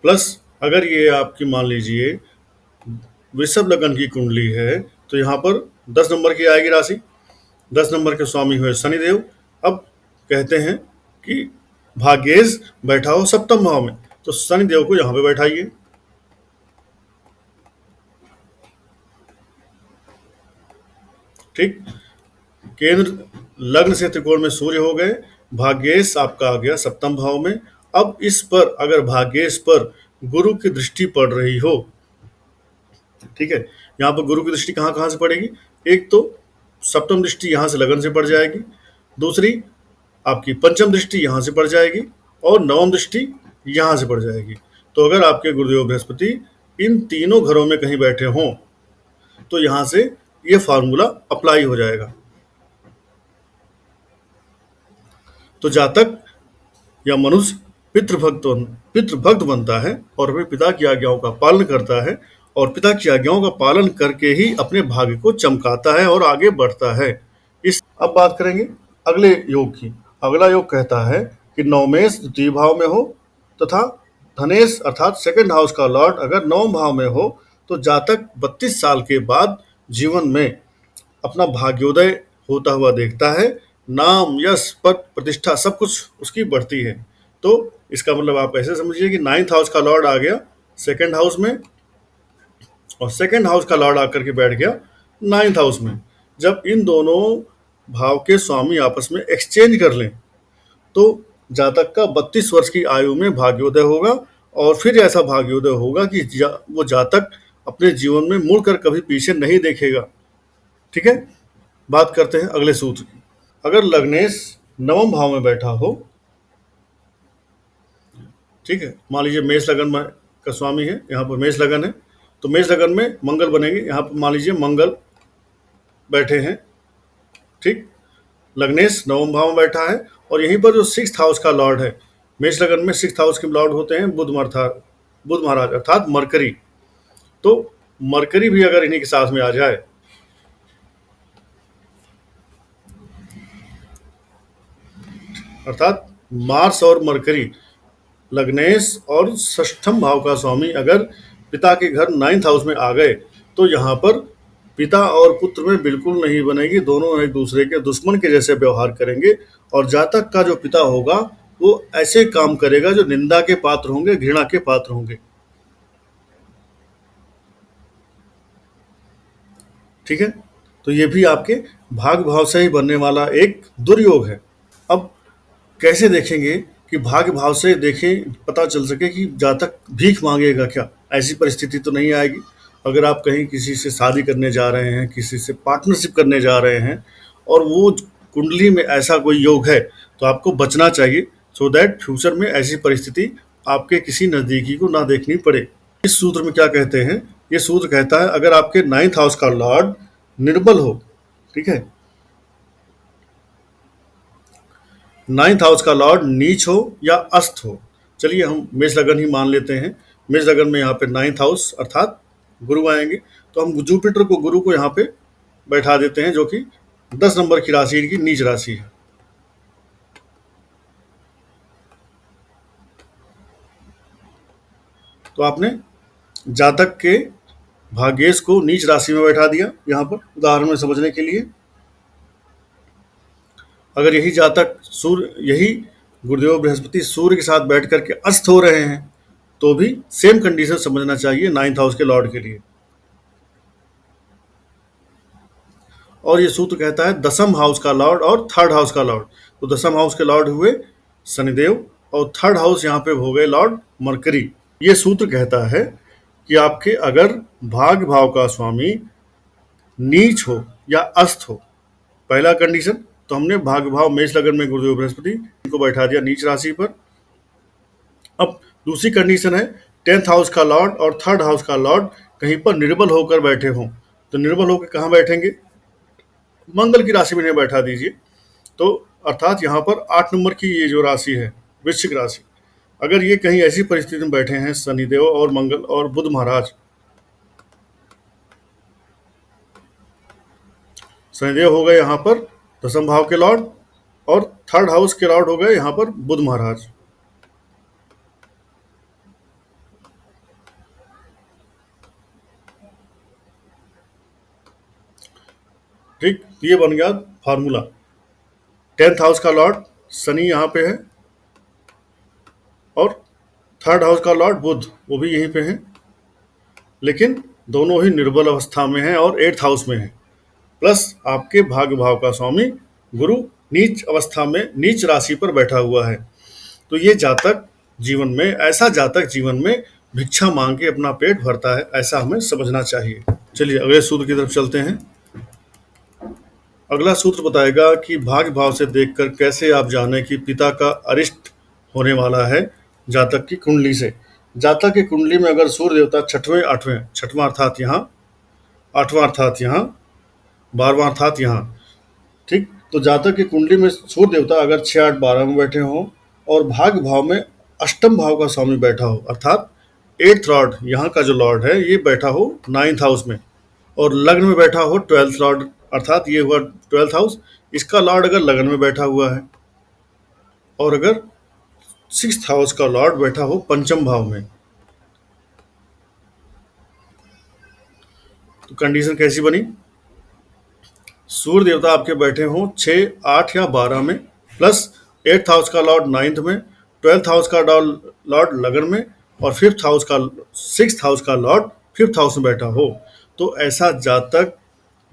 प्लस अगर ये आपकी मान लीजिए वृषभ लगन की कुंडली है, तो यहाँ पर 10 नंबर की आएगी राशि, 10 नंबर के स्वामी हुए शनिदेव। अब कहते हैं कि भाग्येश बैठा हो सप्तम भाव में, तो शनिदेव को यहाँ पे बैठाइए। ठीक, केंद्र लग्न से त्रिकोण में सूर्य हो गए, भाग्येश आपका आ गया सप्तम भाव में। अब इस पर अगर भाग्येश पर गुरु की दृष्टि पड़ रही हो, ठीक है, यहाँ पर गुरु की दृष्टि कहाँ कहाँ से पड़ेगी? एक तो सप्तम दृष्टि यहाँ से लगन से पड़ जाएगी, दूसरी आपकी पंचम दृष्टि यहाँ से पड़ जाएगी और नवम दृष्टि यहाँ से पड़ जाएगी। तो अगर आपके गुरुदेव बृहस्पति इन तीनों घरों में कहीं बैठे हों तो यहाँ से ये फार्मूला अप्लाई हो जाएगा। तो जातक या मनुष्य पितृभक्त बनता है और अपने पिता की आज्ञाओं का पालन करता है और पिता की आज्ञाओं का पालन करके ही अपने भाग्य को चमकाता है और आगे बढ़ता है। अब बात करेंगे अगले योग की। अगला योग कहता है कि नवमेश द्वितीय भाव में हो तथा धनेश अर्थात सेकंड हाउस का लॉर्ड अगर 9 भाव में हो, तो जातक 32 साल के बाद जीवन में अपना भाग्योदय होता हुआ देखता है। नाम, यश, पद, प्रतिष्ठा सब कुछ उसकी बढ़ती है। तो इसका मतलब आप ऐसे समझिए कि 9th हाउस का लॉर्ड आ गया सेकंड हाउस में और सेकंड हाउस का लॉर्ड आकर के बैठ गया 9th हाउस में। जब इन दोनों भाव के स्वामी आपस में एक्सचेंज कर लें तो जातक का 32 वर्ष की आयु में भाग्योदय होगा और फिर ऐसा भाग्योदय होगा कि वो जातक अपने जीवन में मुड़कर कभी पीछे नहीं देखेगा। ठीक है, बात करते हैं अगले सूत्र की। अगर लग्नेश 9वें भाव में बैठा हो, ठीक है, मान लीजिए मेष लगन में का स्वामी है, यहाँ पर मेष लगन है, तो मेष लगन में मंगल बनेंगे। यहाँ पर मान लीजिए मंगल बैठे हैं, ठीक, लग्नेश 9वें भाव में बैठा है और यहीं पर जो 6th हाउस का लॉर्ड है, मेष लगन में 6th हाउस के लॉर्ड होते हैं बुध महाराज अर्थात मरकरी। तो मरकरी भी अगर इन्हीं के साथ में आ जाए, अर्थात मार्स और मरकरी लग्नेश और षष्ठम भाव का स्वामी अगर पिता के घर 9th हाउस में आ गए, तो यहाँ पर पिता और पुत्र में बिल्कुल नहीं बनेगी, दोनों एक दूसरे के दुश्मन के जैसे व्यवहार करेंगे और जातक का जो पिता होगा वो ऐसे काम करेगा जो निंदा के पात्र होंगे, घृणा के पात्र होंगे। ठीक है, तो ये भी आपके भाग भाव से ही बनने वाला एक दुर्योग है। अब कैसे देखेंगे कि भाग्य भाव से देखें, पता चल सके कि जातक भीख मांगेगा क्या? ऐसी परिस्थिति तो नहीं आएगी। अगर आप कहीं किसी से शादी करने जा रहे हैं, किसी से पार्टनरशिप करने जा रहे हैं और वो कुंडली में ऐसा कोई योग है, तो आपको बचना चाहिए, सो दैट फ्यूचर में ऐसी परिस्थिति आपके किसी नज़दीकी को ना देखनी पड़े। इस सूत्र में क्या कहते हैं, ये सूत्र कहता है अगर आपके 9th हाउस का लॉर्ड निर्बल हो, ठीक है, 9th हाउस का लॉर्ड नीच हो या अस्त हो, चलिए हम मेष लगन ही मान लेते हैं। मेष लगन में यहाँ पे 9th हाउस अर्थात गुरु आएंगे, तो हम जुपिटर को, गुरु को यहाँ पे बैठा देते हैं, जो कि 10 नंबर की राशि की नीच राशि है। तो आपने जातक के भाग्येश को नीच राशि में बैठा दिया यहाँ पर उदाहरण में समझने के लिए। अगर यही जातक सूर्य, यही गुरुदेव बृहस्पति सूर्य के साथ बैठ करके अस्त हो रहे हैं, तो भी सेम कंडीशन समझना चाहिए 9th हाउस के लॉर्ड के लिए। और ये सूत्र कहता है 10th हाउस का लॉर्ड और 3rd हाउस का लॉर्ड। तो 10th हाउस के लॉर्ड हुए शनिदेव और 3rd हाउस यहाँ पे हो गए लॉर्ड मरकरी। ये सूत्र कहता है कि आपके अगर भाग्य भाव का स्वामी नीच हो या अस्त हो, पहला कंडीशन, तो हमने भाग्य भाव मेष लगन में गुरुदेव बृहस्पति को बैठा दिया नीच राशि पर। अब दूसरी कंडीशन है 10th हाउस का लॉर्ड और 3rd हाउस का लॉर्ड कहीं पर निर्बल होकर बैठे हों। तो निर्बल होकर कहाँ बैठेंगे, मंगल की राशि में इन्हें बैठा दीजिए। तो अर्थात यहाँ पर 8 नंबर की ये जो राशि है वृश्चिक राशि, अगर ये कहीं ऐसी परिस्थिति में बैठे हैं शनिदेव और मंगल और बुध महाराज, शनिदेव हो गए यहाँ पर 10th भाव के लॉर्ड और 3rd हाउस के लॉर्ड हो गए यहाँ पर बुध महाराज। ठीक, ये बन गया फार्मूला। 10th हाउस का लॉर्ड शनि यहाँ पे है और 3rd हाउस का लॉर्ड बुध वो भी यहीं पे है, लेकिन दोनों ही निर्बल अवस्था में हैं और 8th हाउस में है। प्लस आपके भाग्य भाव का स्वामी गुरु नीच अवस्था में नीच राशि पर बैठा हुआ है। तो ये जातक जीवन में, ऐसा जातक जीवन में भिक्षा मांग के अपना पेट भरता है, ऐसा हमें समझना चाहिए। चलिए अगले सूत्र की तरफ चलते हैं। अगला सूत्र बताएगा कि भाग्य भाव से देखकर कैसे आप जाने कि पिता का अरिष्ट होने वाला है जातक की कुंडली से। जातक की कुंडली में अगर सूर्य देवता छठवां अर्थात यहाँ, 8वां अर्थात यहाँ, 12वां अर्थात यहाँ, ठीक, तो जातक की कुंडली में सूर्य देवता अगर 6, 8, 12 में बैठे हों और भाग्य भाव में अष्टम भाव का स्वामी बैठा हो, अर्थात 8th लॉर्ड, यहाँ का जो लॉर्ड है ये बैठा हो 9th हाउस में, और लग्न में बैठा हो 12th लॉर्ड, अर्थात ये हुआ 12th हाउस, इसका लॉर्ड अगर लग्न में बैठा हुआ है, और अगर 6th हाउस का लॉर्ड बैठा हो पंचम भाव में, तो कंडीशन कैसी बनी, सूर्य देवता आपके बैठे हों 6, 8 या 12 में, प्लस 8th हाउस का लॉर्ड 9th में, 12th हाउस का लॉर्ड लगन में, और 6th हाउस का लॉर्ड 5th हाउस में बैठा हो, तो ऐसा जातक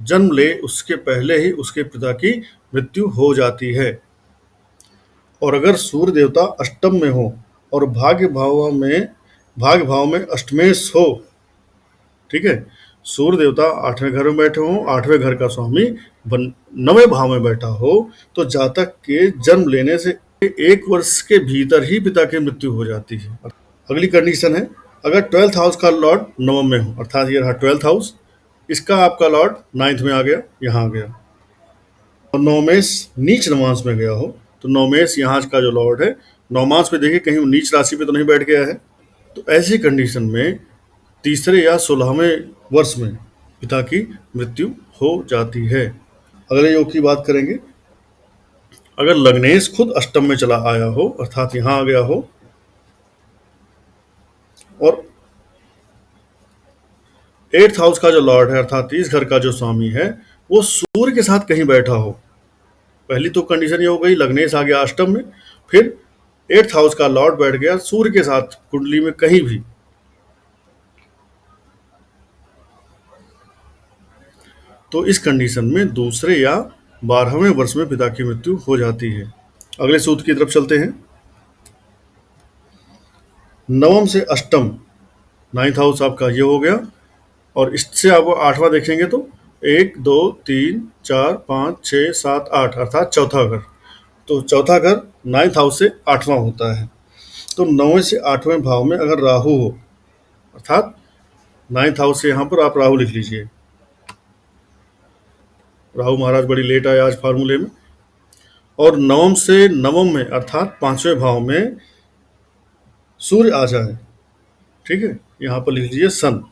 जन्म ले उसके पहले ही उसके पिता की मृत्यु हो जाती है। और अगर सूर्य देवता अष्टम में हो और भाग्य भाव में अष्टमेश हो, ठीक है, सूर्य देवता 8वें घर में बैठे हो, 8वें घर का स्वामी 9वें भाव में बैठा हो, तो जातक के जन्म लेने से 1 वर्ष के भीतर ही पिता की मृत्यु हो जाती है। अगली कंडीशन है अगर 12th हाउस का लॉर्ड नवम में हो, अर्थात ये रहा 12th हाउस, इसका आपका लॉर्ड 9th में आ गया, यहाँ आ गया, और नवमेश नीच नवांश में गया हो, तो नवमेश यहाँ का जो लॉर्ड है नवमांश पे देखिए कहीं नीच राशि पे तो नहीं बैठ गया है। तो ऐसी कंडीशन में 3रे या 16वें वर्ष में पिता की मृत्यु हो जाती है। अगले योग की बात करेंगे, अगर लग्नेश खुद अष्टम में चला आया हो, अर्थात यहाँ आ गया हो, और 8th हाउस का जो लॉर्ड है अर्थात इस घर का जो स्वामी है वो सूर्य के साथ कहीं बैठा हो, पहली तो कंडीशन ये हो गई लग्नेश आ गया अष्टम में, फिर 8th हाउस का लॉर्ड बैठ गया सूर्य के साथ कुंडली में कहीं भी, तो इस कंडीशन में 2रे या 12वें वर्ष में पिता की मृत्यु हो जाती है। अगले सूत्र की तरफ चलते हैं। नवम से अष्टम 9th हाउस आपका ये हो गया, और इससे आप 8वां देखेंगे तो 1, 2, 3, 4, 5, 6, 7, 8 अर्थात चौथा घर, तो चौथा घर 9th हाउस से 8वां होता है। तो 9वें से 8वें भाव में अगर राहु हो, अर्थात 9th हाउस से यहाँ पर आप राहु लिख लीजिए। राहु महाराज बड़ी लेट आए आज फार्मूले में। और नवम से नवम में अर्थात 5वें भाव में सूर्य आ जाए, ठीक है, यहाँ पर लिख लीजिए सन।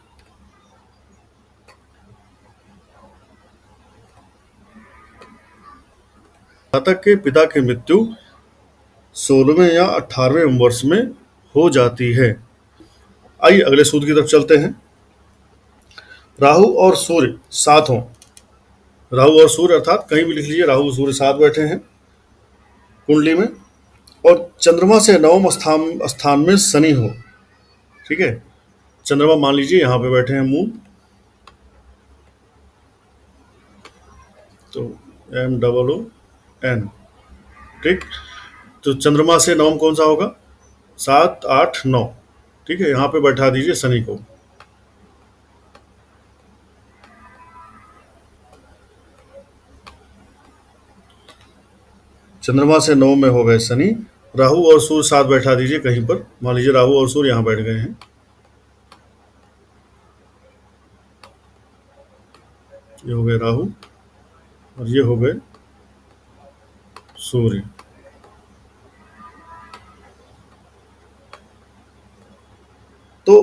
जातक के पिता की मृत्यु 16वें या 18वें वर्ष में हो जाती है। आइए अगले सूत्र की तरफ चलते हैं। राहु और सूर्य साथ हों, राहु और सूर्य अर्थात कहीं भी लिख लीजिए, राहु और सूर्य साथ बैठे हैं कुंडली में, और चंद्रमा से नवम स्थान में शनि हो, ठीक है। चंद्रमा मान लीजिए यहाँ पे बैठे हैं मून, तो MOON, ठीक। तो चंद्रमा से नवम कौन सा होगा, 7, 8, 9, ठीक है। यहाँ पे बैठा दीजिए शनि को। चंद्रमा से 9 में हो गए शनि, राहु और सूर्य साथ बैठा दीजिए कहीं पर, मान लीजिए राहु और सूर्य यहाँ बैठ गए हैं, ये हो गए राहु और ये हो गए सूर्य। तो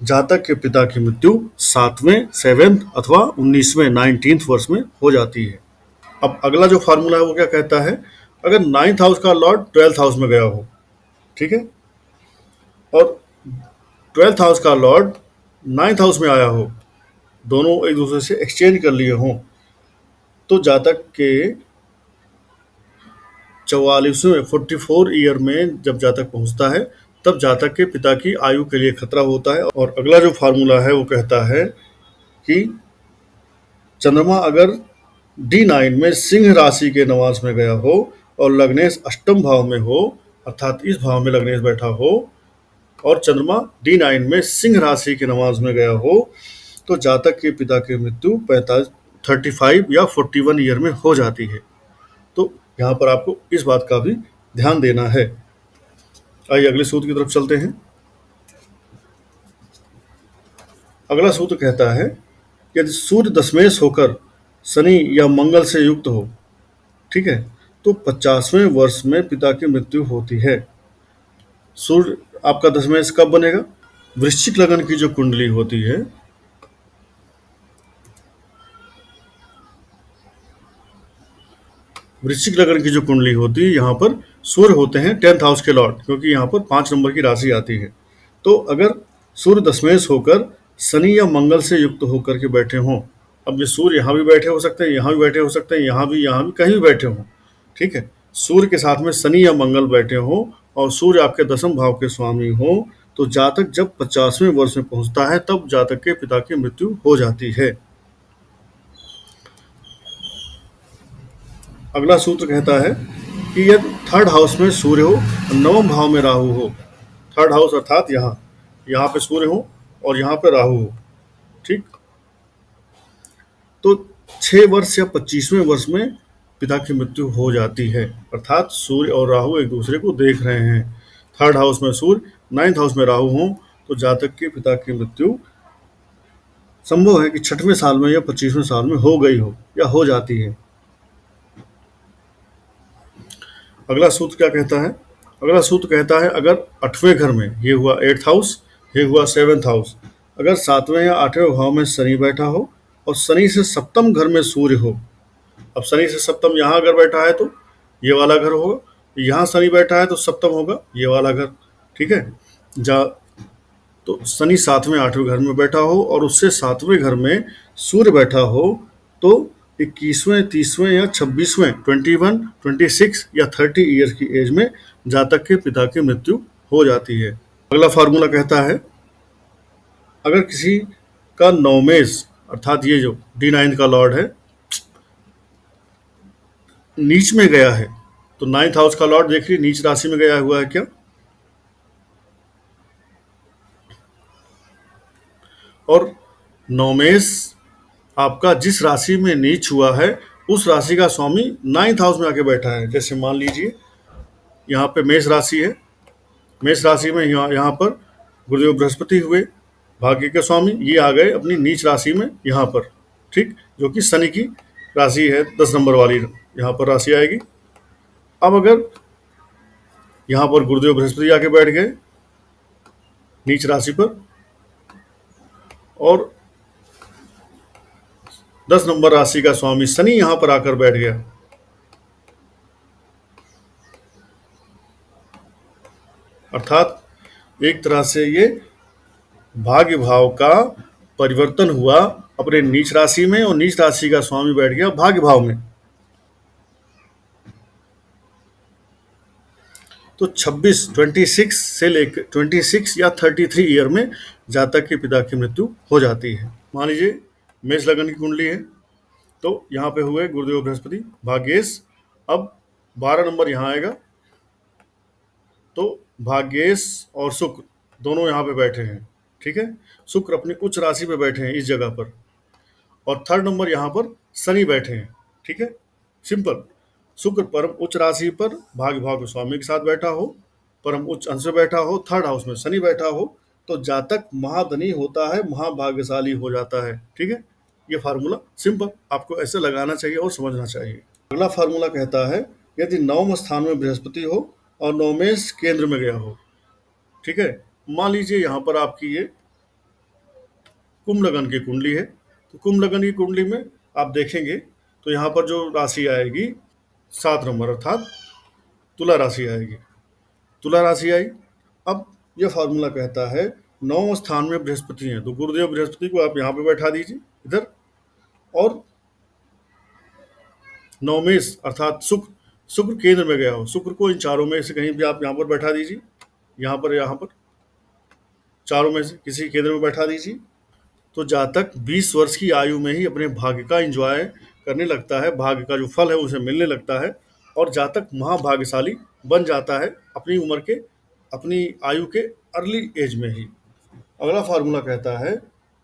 जातक के पिता की मृत्यु 7वें, 7th अथवा 19वें 19th वर्ष में हो जाती है। अब अगला जो फार्मूला है वो क्या कहता है, अगर 9th हाउस का लॉर्ड 12th हाउस में गया हो, ठीक है, और 12th हाउस का लॉर्ड 9th हाउस में आया हो, दोनों एक दूसरे से एक्सचेंज कर लिए हों, तो जातक के 44वें 44 ईयर में जब जातक पहुंचता है, तब जातक के पिता की आयु के लिए खतरा होता है। और अगला जो फार्मूला है वो कहता है कि चंद्रमा अगर D9 में सिंह राशि के नवांश में गया हो और लग्नेश अष्टम भाव में हो, अर्थात इस भाव में लग्नेश बैठा हो और चंद्रमा D9 में सिंह राशि के नवांश में गया हो, तो जातक के पिता की मृत्यु 35 या 41 ईयर में हो जाती है। तो यहाँ पर आपको इस बात का भी ध्यान देना है। आइए अगले सूत्र की तरफ चलते हैं। अगला सूत्र कहता है यदि सूर्य दशमेश होकर शनि या मंगल से युक्त हो, ठीक है, तो 50वें वर्ष में पिता की मृत्यु होती है। सूर्य आपका दशमेश कब बनेगा, वृश्चिक लगन की जो कुंडली होती है, वृश्चिक लगन की जो कुंडली होती है, यहाँ पर सूर्य होते हैं 10th हाउस के लॉर्ड, क्योंकि यहाँ पर 5 नंबर की राशि आती है। तो अगर सूर्य दशमेश होकर शनि या मंगल से युक्त होकर के बैठे हों, अब ये सूर्य यहाँ भी बैठे हो सकते हैं, यहाँ भी बैठे हो सकते हैं, यहाँ भी कहीं भी बैठे हों, ठीक है, सूर्य के साथ में शनि या मंगल बैठे हों और सूर्य आपके 10वें भाव के स्वामी हो, तो जातक जब 50वें वर्ष में पहुंचता है तब जातक के पिता की मृत्यु हो जाती है। अगला सूत्र कहता है कि यदि 3rd हाउस में सूर्य हो, 9वें भाव में राहु हो, 3rd हाउस अर्थात यहाँ पे सूर्य हो और यहाँ पे राहु हो, ठीक, तो 6 वर्ष या 25वें वर्ष में पिता की मृत्यु हो जाती है। अर्थात सूर्य और राहु एक दूसरे को देख रहे हैं, 3rd हाउस में सूर्य, 9th हाउस में राहु हो, तो जातक के पिता की मृत्यु संभव है कि 6वें साल में या 25वें साल में हो गई हो या हो जाती है। अगला सूत्र क्या कहता है, अगला सूत्र कहता है अगर 8वें घर में, ये हुआ 8th हाउस, ये हुआ 7th हाउस, अगर 7वें या 8वें भाव में शनि बैठा हो और शनि से सप्तम घर में सूर्य हो, अब शनि से सप्तम यहाँ अगर बैठा है तो ये वाला घर होगा, यहाँ शनि बैठा है तो सप्तम होगा ये वाला घर, ठीक है। तो शनि 7वें 8वें घर में बैठा हो और उससे 7वें घर में सूर्य बैठा हो, तो 21वें 30वें या 26वें 21, 26 या 30 ईयर की एज में जातक के पिता की मृत्यु हो जाती है। अगला फार्मूला कहता है अगर किसी का नवमेश अर्थात ये जो D9 का लॉर्ड है नीच में गया है, तो 9th हाउस का लॉर्ड देखिए नीच राशि में गया हुआ है क्या, और नवमेश आपका जिस राशि में नीच हुआ है उस राशि का स्वामी 9th हाउस में आके बैठा है। जैसे मान लीजिए यहाँ पे मेष राशि है मेष राशि में यहाँ पर गुरुदेव बृहस्पति हुए भाग्य के स्वामी, ये आ गए अपनी नीच राशि में यहाँ पर, ठीक, जो कि शनि की राशि है, 10 नंबर वाली यहाँ पर राशि आएगी। अब अगर यहाँ पर गुरुदेव बृहस्पति आके बैठ गए नीच राशि पर और 10 नंबर राशि का स्वामी शनि यहाँ पर आकर बैठ गया, अर्थात एक तरह से ये भाग्य भाव का परिवर्तन हुआ अपने नीच राशि में, और नीच राशि का स्वामी बैठ गया भाग्य भाव में। तो 26 से लेकर 26 या 33 ईयर में जातक के पिता की मृत्यु हो जाती है। मान लीजिए मेष लगन की कुंडली है, तो यहाँ पे हुए गुरुदेव बृहस्पति भाग्येश। अब 12 नंबर यहाँ आएगा, तो भाग्येश और शुक्र दोनों यहाँ पे बैठे हैं, ठीक है। शुक्र अपनी उच्च राशि पे बैठे हैं इस जगह पर, और 3rd नंबर यहाँ पर शनि बैठे हैं, ठीक है। सिंपल, शुक्र परम उच्च राशि पर भाग्य भाव के स्वामी के साथ बैठा हो, परम उच्च अंश में बैठा हो, 3rd हाउस में शनि बैठा हो, तो जातक महाधनी होता है, महाभाग्यशाली हो जाता है, ठीक है। ये फार्मूला सिंपल आपको ऐसे लगाना चाहिए और समझना चाहिए। अगला फार्मूला कहता है यदि 9वें स्थान में बृहस्पति हो और नवमेश केंद्र में गया हो, ठीक है। मान लीजिए यहाँ पर आपकी ये कुंभ लगन की कुंडली है, तो कुंभ लगन की कुंडली में आप देखेंगे तो यहाँ पर जो राशि आएगी 7 नंबर, अर्थात तुला राशि आएगी। तुला राशि आई। अब यह फार्मूला कहता है 9वें स्थान में बृहस्पति है, तो गुरुदेव बृहस्पति को आप यहाँ पे बैठा दीजिए इधर, और नवमेश अर्थात शुक्र, शुक्र केंद्र में गया हो, शुक्र को इन चारों में से कहीं भी आप यहाँ पर बैठा दीजिए, यहाँ पर चारों में से किसी केंद्र में बैठा दीजिए। तो जातक 20 वर्ष की आयु में ही अपने भाग्य का एंजॉय करने लगता है, भाग्य का जो फल है उसे मिलने लगता है, और जातक महाभाग्यशाली बन जाता है अपनी उम्र के, अपनी आयु के अर्ली एज में ही। अगला फार्मूला कहता है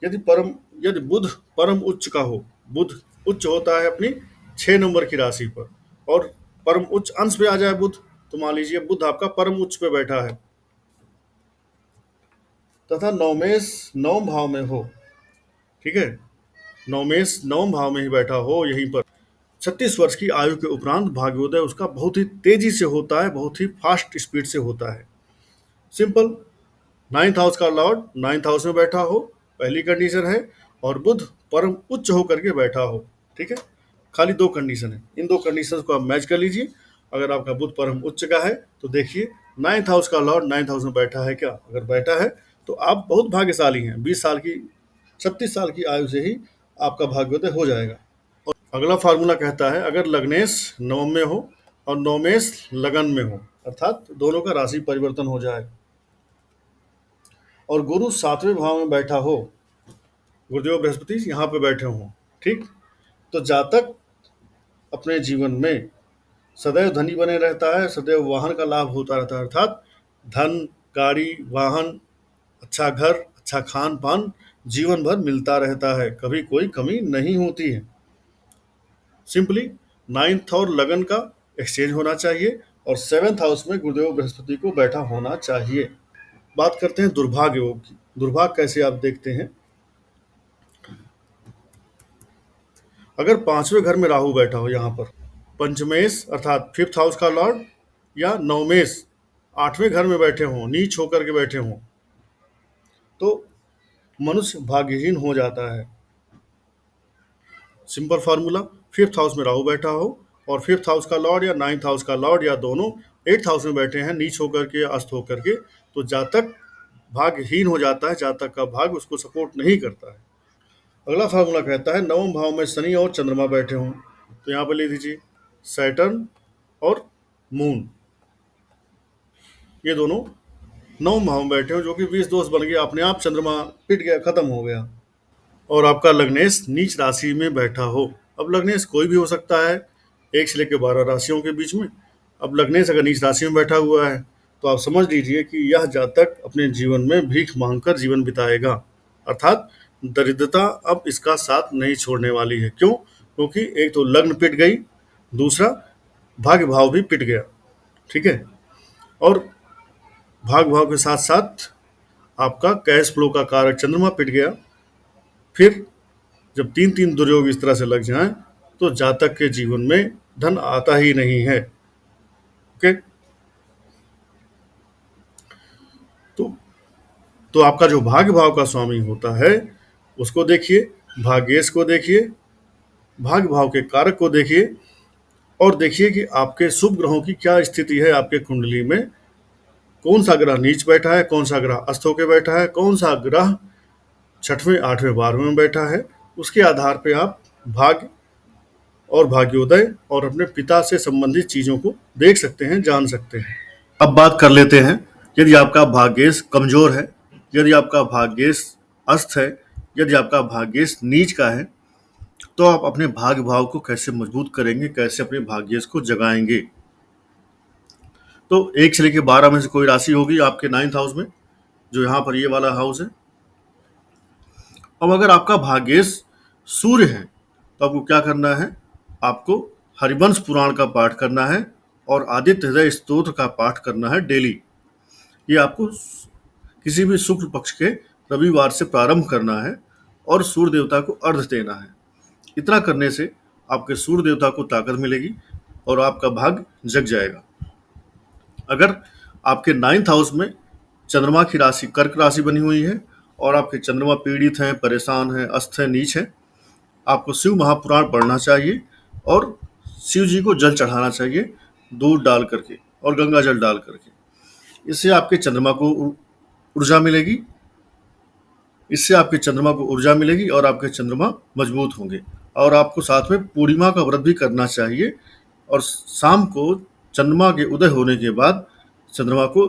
यदि बुध परम उच्च का हो, बुध उच्च होता है अपनी 6 नंबर की राशि पर, और परम उच्च अंश पे आ जाए बुध, तो मान लीजिए बुध आपका परम उच्च पे बैठा है, तथा नवमेश 9वें भाव में हो, ठीक है, नवमेश 9वें भाव में ही बैठा हो यहीं पर, 36 वर्ष की आयु के उपरांत भाग्योदय उसका बहुत ही तेजी से होता है, बहुत ही फास्ट स्पीड से होता है। सिंपल, 9th हाउस का लॉर्ड 9th हाउस में बैठा हो, पहली कंडीशन है, और बुध परम उच्च होकर के बैठा हो, ठीक है। खाली 2 कंडीशन है, इन 2 कंडीशन को आप मैच कर लीजिए। अगर आपका बुध परम उच्च का है तो देखिए 9th हाउस का लॉर्ड 9th हाउस में बैठा है क्या, अगर बैठा है तो आप बहुत भाग्यशाली हैं, 36 साल की आयु से ही आपका भाग्योदय हो जाएगा। और अगला फार्मूला कहता है अगर लग्नेश नवम में हो और नवमेश लगन में हो, अर्थात दोनों का राशि परिवर्तन हो जाए, और गुरु 7वें भाव में बैठा हो, गुरुदेव बृहस्पति यहाँ पे बैठे हों, ठीक, तो जातक अपने जीवन में सदैव धनी बने रहता है, सदैव वाहन का लाभ होता रहता है, अर्थात धन, गाड़ी, वाहन, अच्छा घर, अच्छा खान पान जीवन भर मिलता रहता है, कभी कोई कमी नहीं होती है। सिंपली 9th और लगन का एक्सचेंज होना चाहिए, और 7th हाउस में गुरुदेव बृहस्पति को बैठा होना चाहिए। बात करते हैं दुर्भाग्य योग की। दुर्भाग्य कैसे आप देखते हैं, अगर 5वें घर में राहु बैठा हो, यहाँ पर पंचमेश अर्थात 5th हाउस का लॉर्ड, या नवमेश 8वें घर में बैठे हों, नीच होकर के बैठे हों, तो मनुष्य भाग्यहीन हो जाता है। सिंपल फार्मूला, 5th हाउस में राहु बैठा हो और 5th हाउस का लॉर्ड या 9th हाउस का लॉर्ड या दोनों 8th हाउस में बैठे हैं नीच होकर के, अस्त होकर के, तो जातक भाग्यहीन हो जाता है, जातक का भाग्य उसको सपोर्ट नहीं करता है। अगला फार्मूला कहता है 9वें भाव में शनि और चंद्रमा बैठे हों, तो यहाँ पर ले दीजिए सैटर्न और मून, ये दोनों 9वें भाव में बैठे हो, जो कि 20 दोष बन गया, अपने आप चंद्रमा पिट गया, खत्म हो गया। और आपका लग्नेश नीच राशि में बैठा हो, अब लग्नेश कोई भी हो सकता है 1 से लेकर 12 राशियों के बीच में। अब लग्नेश अगर नीच राशि में बैठा हुआ है तो आप समझ लीजिए कि यह जातक अपने जीवन में भीख मांगकर जीवन बिताएगा, अर्थात दरिद्रता अब इसका साथ नहीं छोड़ने वाली है। क्यों? क्योंकि एक तो लग्न पिट गई, दूसरा भाग्य भाव भी पिट गया, ठीक है। और भाग भाव के साथ साथ आपका कैश फ्लो का कारक चंद्रमा पिट गया। फिर जब तीन तीन दुर्योग इस तरह से लग जाएं तो जातक के जीवन में धन आता ही नहीं है। ओके, तो आपका जो भाग्य भाव का स्वामी होता है उसको देखिए, भाग्येश को देखिए, भाग्य भाव के कारक को देखिए, और देखिए कि आपके शुभ ग्रहों की क्या स्थिति है। आपके कुंडली में कौन सा ग्रह नीच बैठा है, कौन सा ग्रह अस्त होकर बैठा है, कौन सा ग्रह छठवें आठवें बारहवें में बैठा है। उसके आधार पर आप भाग्य और भाग्योदय और अपने पिता से संबंधित चीज़ों को देख सकते हैं, जान सकते हैं। अब बात कर लेते हैं, यदि आपका भाग्येश कमजोर है, यदि आपका भाग्येश अस्त है, यदि आपका भाग्येश नीच का है, तो आप अपने भाग्य भाव को कैसे मजबूत करेंगे, कैसे अपने भाग्येश को जगाएंगे। तो 1 से लेकर 12 में से कोई राशि होगी आपके 9th हाउस में, जो यहाँ पर ये वाला हाउस है। अब अगर आपका भाग्येश सूर्य है तो आपको क्या करना है, आपको हरिवंश पुराण का पाठ करना है और आदित्य हृदय स्तोत्र का पाठ करना है डेली। ये आपको किसी भी शुक्ल पक्ष के रविवार से प्रारंभ करना है और सूर्य देवता को अर्घ देना है। इतना करने से आपके सूर्य देवता को ताकत मिलेगी और आपका भाग्य जग जाएगा। अगर आपके 9th हाउस में चंद्रमा की राशि कर्क राशि बनी हुई है और आपके चंद्रमा पीड़ित हैं, परेशान हैं, अस्त है, नीच है, आपको शिव महापुराण पढ़ना चाहिए और शिव जी को जल चढ़ाना चाहिए, दूध डाल करके और गंगा जल डाल करके। इससे आपके चंद्रमा को ऊर्जा मिलेगी, इससे आपके चंद्रमा को ऊर्जा मिलेगी और आपके चंद्रमा मजबूत होंगे। और आपको साथ में पूर्णिमा का व्रत भी करना चाहिए और शाम को चंद्रमा के उदय होने के बाद चंद्रमा को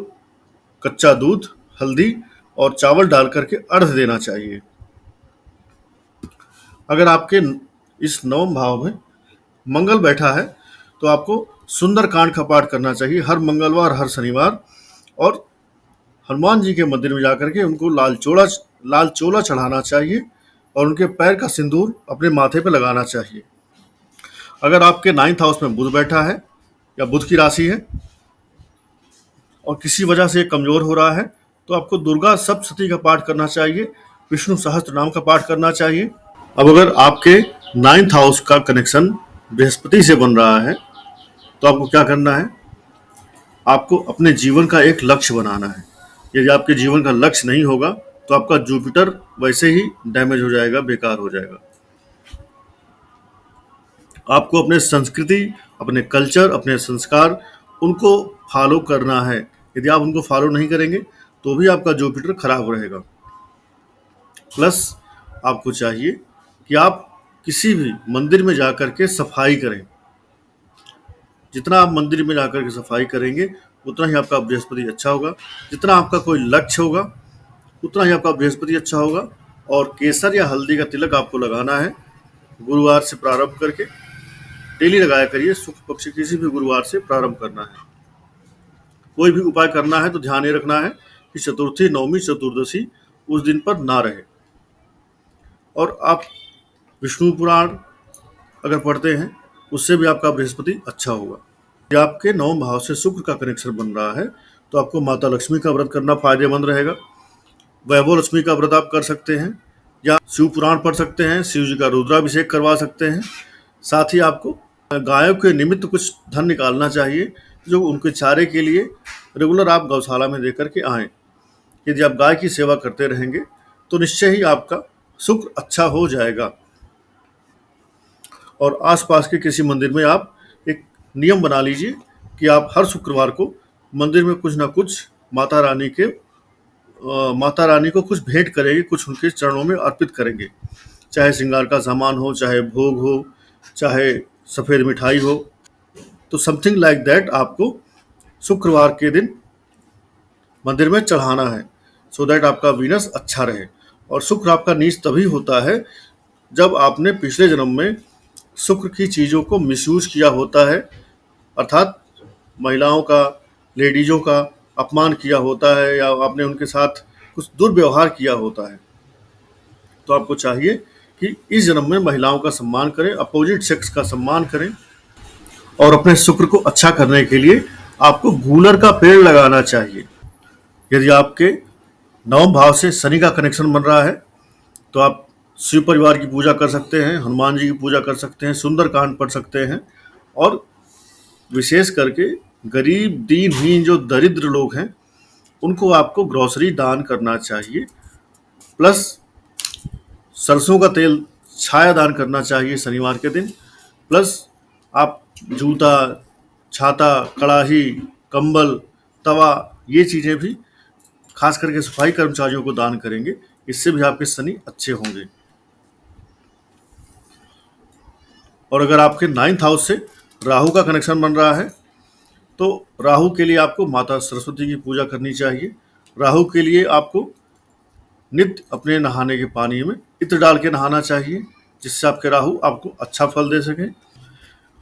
कच्चा दूध, हल्दी और चावल डाल करके अर्घ देना चाहिए। अगर आपके इस 9वें भाव में मंगल बैठा है तो आपको सुंदरकांड का पाठ करना चाहिए हर मंगलवार, हर शनिवार, और हनुमान जी के मंदिर में जाकर के उनको लाल चोला चढ़ाना चाहिए और उनके पैर का सिंदूर अपने माथे पर लगाना चाहिए। अगर आपके 9th हाउस में बुध बैठा है या बुध की राशि है और किसी वजह से कमजोर हो रहा है तो आपको दुर्गा सप्तशती का पाठ करना चाहिए, विष्णु सहस्त्र नाम का पाठ करना चाहिए। अब अगर आपके 9th हाउस का कनेक्शन बृहस्पति से बन रहा है तो आपको क्या करना है, आपको अपने जीवन का एक लक्ष्य बनाना है। यदि आपके जीवन का लक्ष्य नहीं होगा तो आपका जुपिटर वैसे ही डैमेज हो जाएगा, बेकार हो जाएगा। आपको अपने संस्कृति, अपने कल्चर, अपने संस्कार, उनको फॉलो करना है। यदि आप उनको फॉलो नहीं करेंगे तो भी आपका जुपिटर खराब रहेगा। प्लस आपको चाहिए कि आप किसी भी मंदिर में जाकर के सफाई करें। जितना आप मंदिर में जाकर के सफाई करेंगे उतना ही आपका बृहस्पति अच्छा होगा। जितना आपका कोई लक्ष्य होगा उतना ही आपका बृहस्पति अच्छा होगा। और केसर या हल्दी का तिलक आपको लगाना है गुरुवार से प्रारंभ करके, डेली लगाया करिए। शुक्ल पक्ष किसी भी गुरुवार से प्रारंभ करना है। कोई भी उपाय करना है तो ध्यान ये रखना है कि चतुर्थी, नवमी, चतुर्दशी उस दिन पर ना रहे। और आप विष्णु पुराण अगर पढ़ते हैं उससे भी आपका बृहस्पति अच्छा होगा। यदि आपके 9वें भाव से शुक्र का कनेक्शन बन रहा है तो आपको माता लक्ष्मी का व्रत करना फायदेमंद रहेगा। वैभव लक्ष्मी का व्रत आप कर सकते हैं या शिव पुराण पढ़ सकते हैं, शिव जी का रुद्राभिषेक करवा सकते हैं। साथ ही आपको गायों के निमित्त कुछ धन निकालना चाहिए जो उनके चारे के लिए रेगुलर आप गौशाला में दे करके आएँ। यदि आप गाय की सेवा करते रहेंगे तो निश्चय ही आपका शुक्र अच्छा हो जाएगा। और आसपास के किसी मंदिर में आप एक नियम बना लीजिए कि आप हर शुक्रवार को मंदिर में कुछ ना कुछ माता रानी को कुछ भेंट करेंगे, कुछ उनके चरणों में अर्पित करेंगे। चाहे श्रृंगार का सामान हो, चाहे भोग हो, चाहे सफ़ेद मिठाई हो, तो समथिंग लाइक दैट आपको शुक्रवार के दिन मंदिर में चढ़ाना है, सो दैट आपका वीनस अच्छा रहे। और शुक्र आपका नीच तभी होता है जब आपने पिछले जन्म में शुक्र की चीज़ों को मिसयूज किया होता है, अर्थात महिलाओं का, लेडीज़ों का अपमान किया होता है या आपने उनके साथ कुछ दुर्व्यवहार किया होता है। तो आपको चाहिए कि इस जन्म में महिलाओं का सम्मान करें, अपोजिट सेक्स का सम्मान करें। और अपने शुक्र को अच्छा करने के लिए आपको गूलर का पेड़ लगाना चाहिए। यदि आपके नवम भाव से शनि का कनेक्शन बन रहा है तो आप शिव परिवार की पूजा कर सकते हैं, हनुमान जी की पूजा कर सकते हैं, सुंदरकांड पढ़ सकते हैं। और विशेष करके गरीब दीनहीन जो दरिद्र लोग हैं उनको आपको ग्रोसरी दान करना चाहिए। प्लस सरसों का तेल छाया दान करना चाहिए शनिवार के दिन। प्लस आप जूता, छाता, कड़ाही, कंबल, तवा, ये चीज़ें भी खास करके सफाई कर्मचारियों को दान करेंगे। इससे भी आपके शनि अच्छे होंगे। और अगर आपके 9th हाउस से राहु का कनेक्शन बन रहा है तो राहु के लिए आपको माता सरस्वती की पूजा करनी चाहिए। राहु के लिए आपको नित्य अपने नहाने के पानी में इत्र डाल के नहाना चाहिए, जिससे आपके राहु आपको अच्छा फल दे सके।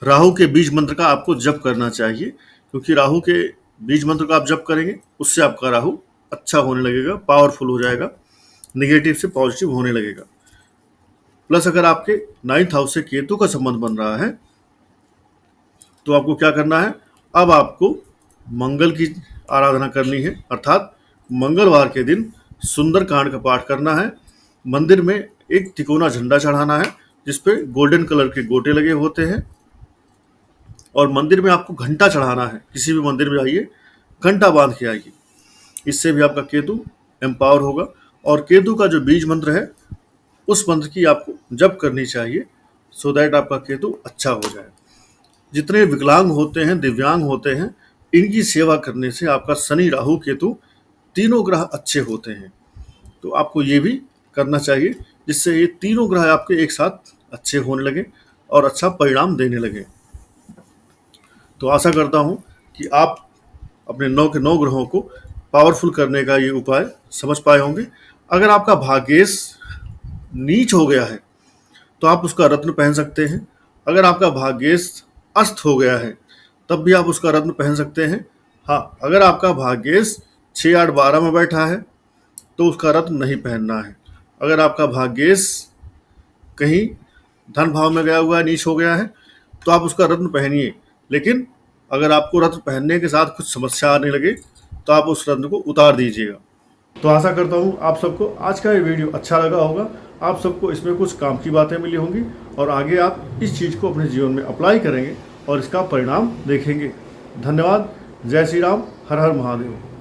राहु के बीज मंत्र का आपको जप करना चाहिए, क्योंकि राहु के बीज मंत्र का आप जप करेंगे उससे आपका राहु अच्छा होने लगेगा, पावरफुल हो जाएगा, निगेटिव से पॉजिटिव होने लगेगा। प्लस अगर आपके 9th हाउस से केतु का संबंध बन रहा है तो आपको क्या करना है, अब आपको मंगल की आराधना करनी है, अर्थात मंगलवार के दिन सुंदरकांड का पाठ करना है। मंदिर में एक तिकोना झंडा चढ़ाना है जिसपे गोल्डन कलर के गोटे लगे होते हैं, और मंदिर में आपको घंटा चढ़ाना है। किसी भी मंदिर में जाइए, घंटा बांध के आइए। इससे भी आपका केतु एम्पावर होगा। और केतु का जो बीज मंत्र है उस मंत्र की आपको जप करनी चाहिए, सो दैट आपका केतु अच्छा हो जाए। जितने विकलांग होते हैं, दिव्यांग होते हैं, इनकी सेवा करने से आपका शनि, राहु, केतु तीनों ग्रह अच्छे होते हैं। तो आपको ये भी करना चाहिए, जिससे ये तीनों ग्रह आपके एक साथ अच्छे होने लगे और अच्छा परिणाम देने लगे। तो आशा करता हूँ कि आप अपने 9 के 9 ग्रहों को पावरफुल करने का ये उपाय समझ पाए होंगे। अगर आपका भाग्येश नीच हो गया है तो आप उसका रत्न पहन सकते हैं। अगर आपका भाग्येश अस्त हो गया है तब भी आप उसका रत्न पहन सकते हैं। हाँ, अगर आपका भाग्येश 6, 8, 12 में बैठा है तो उसका रत्न नहीं पहनना है। अगर आपका भाग्येश कहीं धन भाव में गया हुआ है, नीच हो गया है, तो आप उसका रत्न पहनिए। लेकिन अगर आपको रत्न पहनने के साथ कुछ समस्या आने लगे तो आप उस रत्न को उतार दीजिएगा। तो आशा करता हूँ आप सबको आज का ये वीडियो अच्छा लगा होगा, आप सबको इसमें कुछ काम की बातें मिली होंगी और आगे आप इस चीज़ को अपने जीवन में अप्लाई करेंगे और इसका परिणाम देखेंगे। धन्यवाद। जय श्री राम। हर हर महादेव।